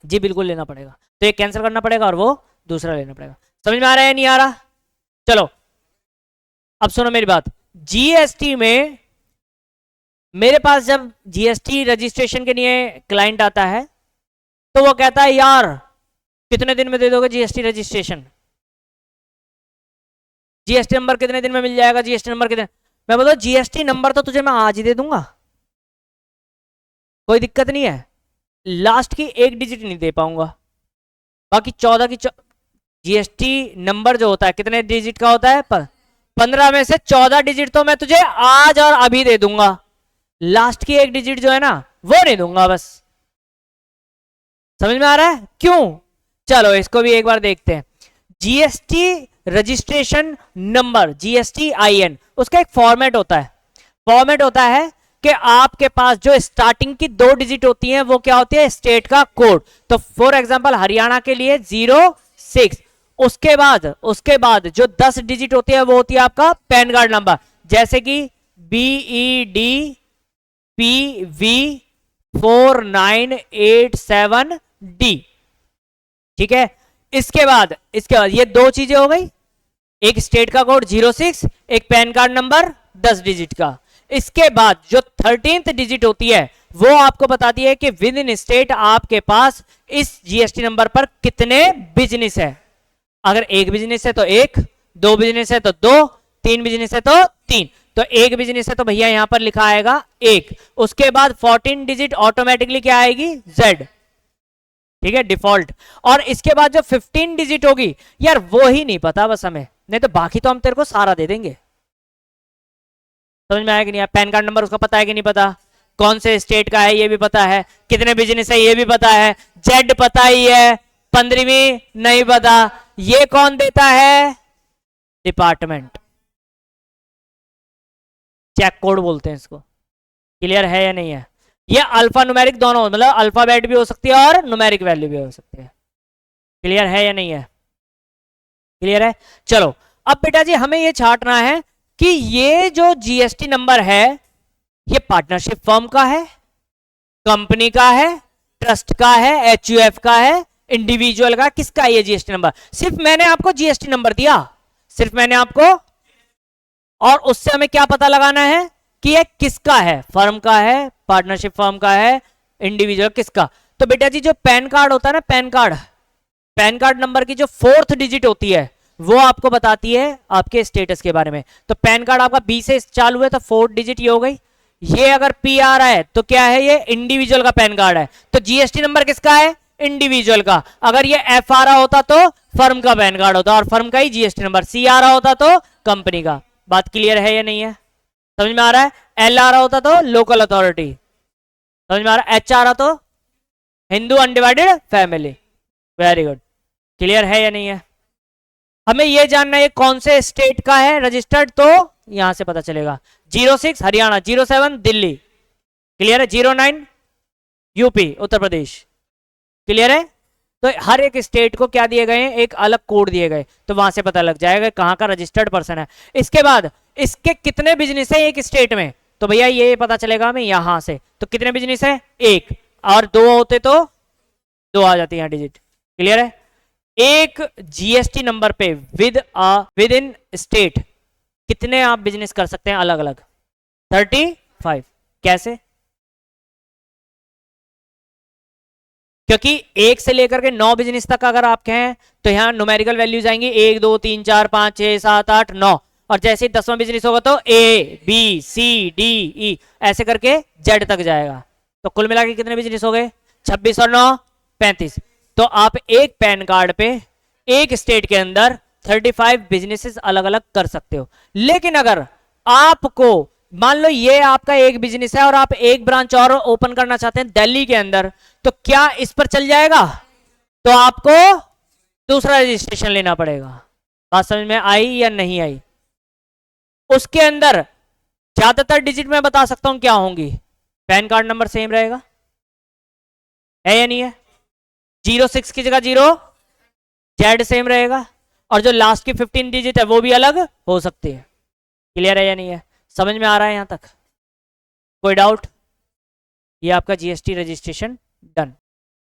जी बिल्कुल लेना पड़ेगा। तो एक कैंसिल करना पड़ेगा और वो दूसरा लेना पड़ेगा। समझ में आ रहा है नहीं आ रहा? चलो अब सुनो मेरी बात। जीएसटी में मेरे पास जब जीएसटी रजिस्ट्रेशन के लिए क्लाइंट आता है तो वो कहता है यार कितने दिन में दे दोगे जीएसटी रजिस्ट्रेशन? जीएसटी नंबर कितने दिन में मिल जाएगा? जीएसटी नंबर कितने? मैं बोलता हूं जीएसटी नंबर तो तुझे मैं आज ही दे दूंगा, कोई दिक्कत नहीं है, लास्ट की एक डिजिट नहीं दे पाऊंगा, बाकी 14 की जीएसटी नंबर जो होता है कितने डिजिट का होता है? 15 में से 14 डिजिट तो मैं तुझे आज और अभी दे दूंगा, लास्ट की एक डिजिट जो है ना वो नहीं दूंगा बस। समझ में आ रहा है? क्यों? चलो इसको भी एक बार देखते हैं। जीएसटी रजिस्ट्रेशन नंबर GSTIN, उसका एक फॉर्मेट होता है। फॉर्मेट होता है कि आपके पास जो स्टार्टिंग की 2 डिजिट होती हैं वो क्या होती है? स्टेट का कोड। तो फॉर एग्जांपल हरियाणा के लिए 06। उसके बाद जो 10 डिजिट होती है वो होती है आपका पैन कार्ड नंबर, जैसे कि BEDPV4987D, ठीक है। इसके बाद ये 2 चीजें हो गई, एक स्टेट का कोड 06, एक पैन कार्ड नंबर 10 डिजिट का। इसके बाद जो 13th डिजिट होती है वो आपको बताती है कि विद इन स्टेट आपके पास इस जीएसटी नंबर पर कितने बिजनेस है। अगर एक बिजनेस है तो 1, 2 बिजनेस है तो 2, 3 बिजनेस है तो 3। तो एक बिजनेस है तो भैया यहां पर लिखा आएगा 1। उसके बाद 14 डिजिट ऑटोमेटिकली क्या आएगी? Z, ठीक है, डिफॉल्ट। और इसके बाद जो 15 डिजिट होगी यार वो ही नहीं पता बस हमें, नहीं तो बाकी तो हम तेरे को सारा दे देंगे। समझ में आया कि नहीं? पैन कार्ड नंबर उसका पता है कि नहीं पता? कौन से स्टेट का है ये भी पता है, कितने बिजनेस है ये भी पता है, जेड पता ही है, 15वीं नहीं पता। ये कौन देता है? डिपार्टमेंट। चेक कोड बोलते हैं इसको। क्लियर है या नहीं है? ये अल्फा न्यूमेरिक दोनों, मतलब अल्फाबेट भी हो सकती है और न्यूमेरिक वैल्यू भी हो सकती है। क्लियर है या नहीं है? क्लियर है? चलो अब बेटा जी हमें ये छांटना है कि ये जो जीएसटी नंबर है ये पार्टनरशिप फर्म का है, कंपनी का है, ट्रस्ट का है, एचयूएफ का है, इंडिविजुअल का, किसका है ये जीएसटी नंबर? सिर्फ मैंने आपको जीएसटी नंबर दिया, सिर्फ मैंने आपको, और उससे हमें क्या पता लगाना है कि ये किसका है? फर्म का है, पार्टनरशिप फर्म का है, इंडिविजुअल किसका? तो बेटा जी जो पैन कार्ड होता है ना, पैन कार्ड नंबर की जो 4th डिजिट होती है वो आपको बताती है आपके स्टेटस के बारे में। तो पैन कार्ड आपका बी से चालू है तो 4th डिजिट ये हो गई। ये अगर पी आ रहा है तो क्या है? ये इंडिविजुअल का पैन कार्ड है। तो जीएसटी नंबर किसका है? इंडिविजुअल का। अगर ये एफ आ रहा होता तो फर्म का पैन कार्ड होता और फर्म का ही जीएसटी नंबर। सी आ रहा होता तो कंपनी का। बात क्लियर है या नहीं है? समझ में आ रहा है? एल आ रहा होता तो लोकल अथॉरिटी। समझ में आ रहा है? एच आ रहा तो Hindu undivided family. Very good. Clear है या नहीं है? हमें यह जानना है कौन से स्टेट का है रजिस्टर्ड, तो यहां से पता चलेगा। 06 हरियाणा, 07 दिल्ली, क्लियर है? 09 यूपी उत्तर प्रदेश, क्लियर है? तो हर एक स्टेट को क्या दिए गए हैं? एक अलग कोड दिए गए, तो वहां से पता लग जाएगा कहां का रजिस्टर्ड पर्सन है। इसके बाद इसके कितने बिजनेस है एक स्टेट में, तो भैया ये पता चलेगा हमें यहां से। तो कितने बिजनेस है? 1, और 2 होते तो 2 आ जाती है डिजिट। क्लियर है? एक जीएसटी नंबर पे विद इन स्टेट कितने आप बिजनेस कर सकते हैं अलग अलग? 35। कैसे? क्योंकि एक से लेकर के 9 बिजनेस तक अगर आप कहें तो यहां न्यूमेरिकल वैल्यूज आएंगी 1 2 3 4 5 6 7 8 9, और जैसे ही 10वां बिजनेस होगा तो A B C D E ऐसे करके जेड तक जाएगा। तो कुल मिला के कितने बिजनेस हो गए? 26 और 9 35। तो आप एक पैन कार्ड पे एक स्टेट के अंदर 35 बिजनेसेस अलग अलग कर सकते हो। लेकिन अगर आपको मान लो ये आपका एक बिजनेस है और आप एक ब्रांच और ओपन करना चाहते हैं दिल्ली के अंदर, तो क्या इस पर चल जाएगा? तो आपको दूसरा रजिस्ट्रेशन लेना पड़ेगा। बात समझ में आई या नहीं आई? उसके अंदर ज्यादातर डिजिट मैं बता सकता हूं क्या होंगी। पैन कार्ड नंबर सेम रहेगा, है या नहीं है? 06 की जगह 0, जेड सेम रहेगा, और जो लास्ट की 15 डिजिट है वो भी अलग हो सकती है। क्लियर है या नहीं है? समझ में आ रहा है यहां तक? कोई डाउट? ये आपका जीएसटी रजिस्ट्रेशन डन।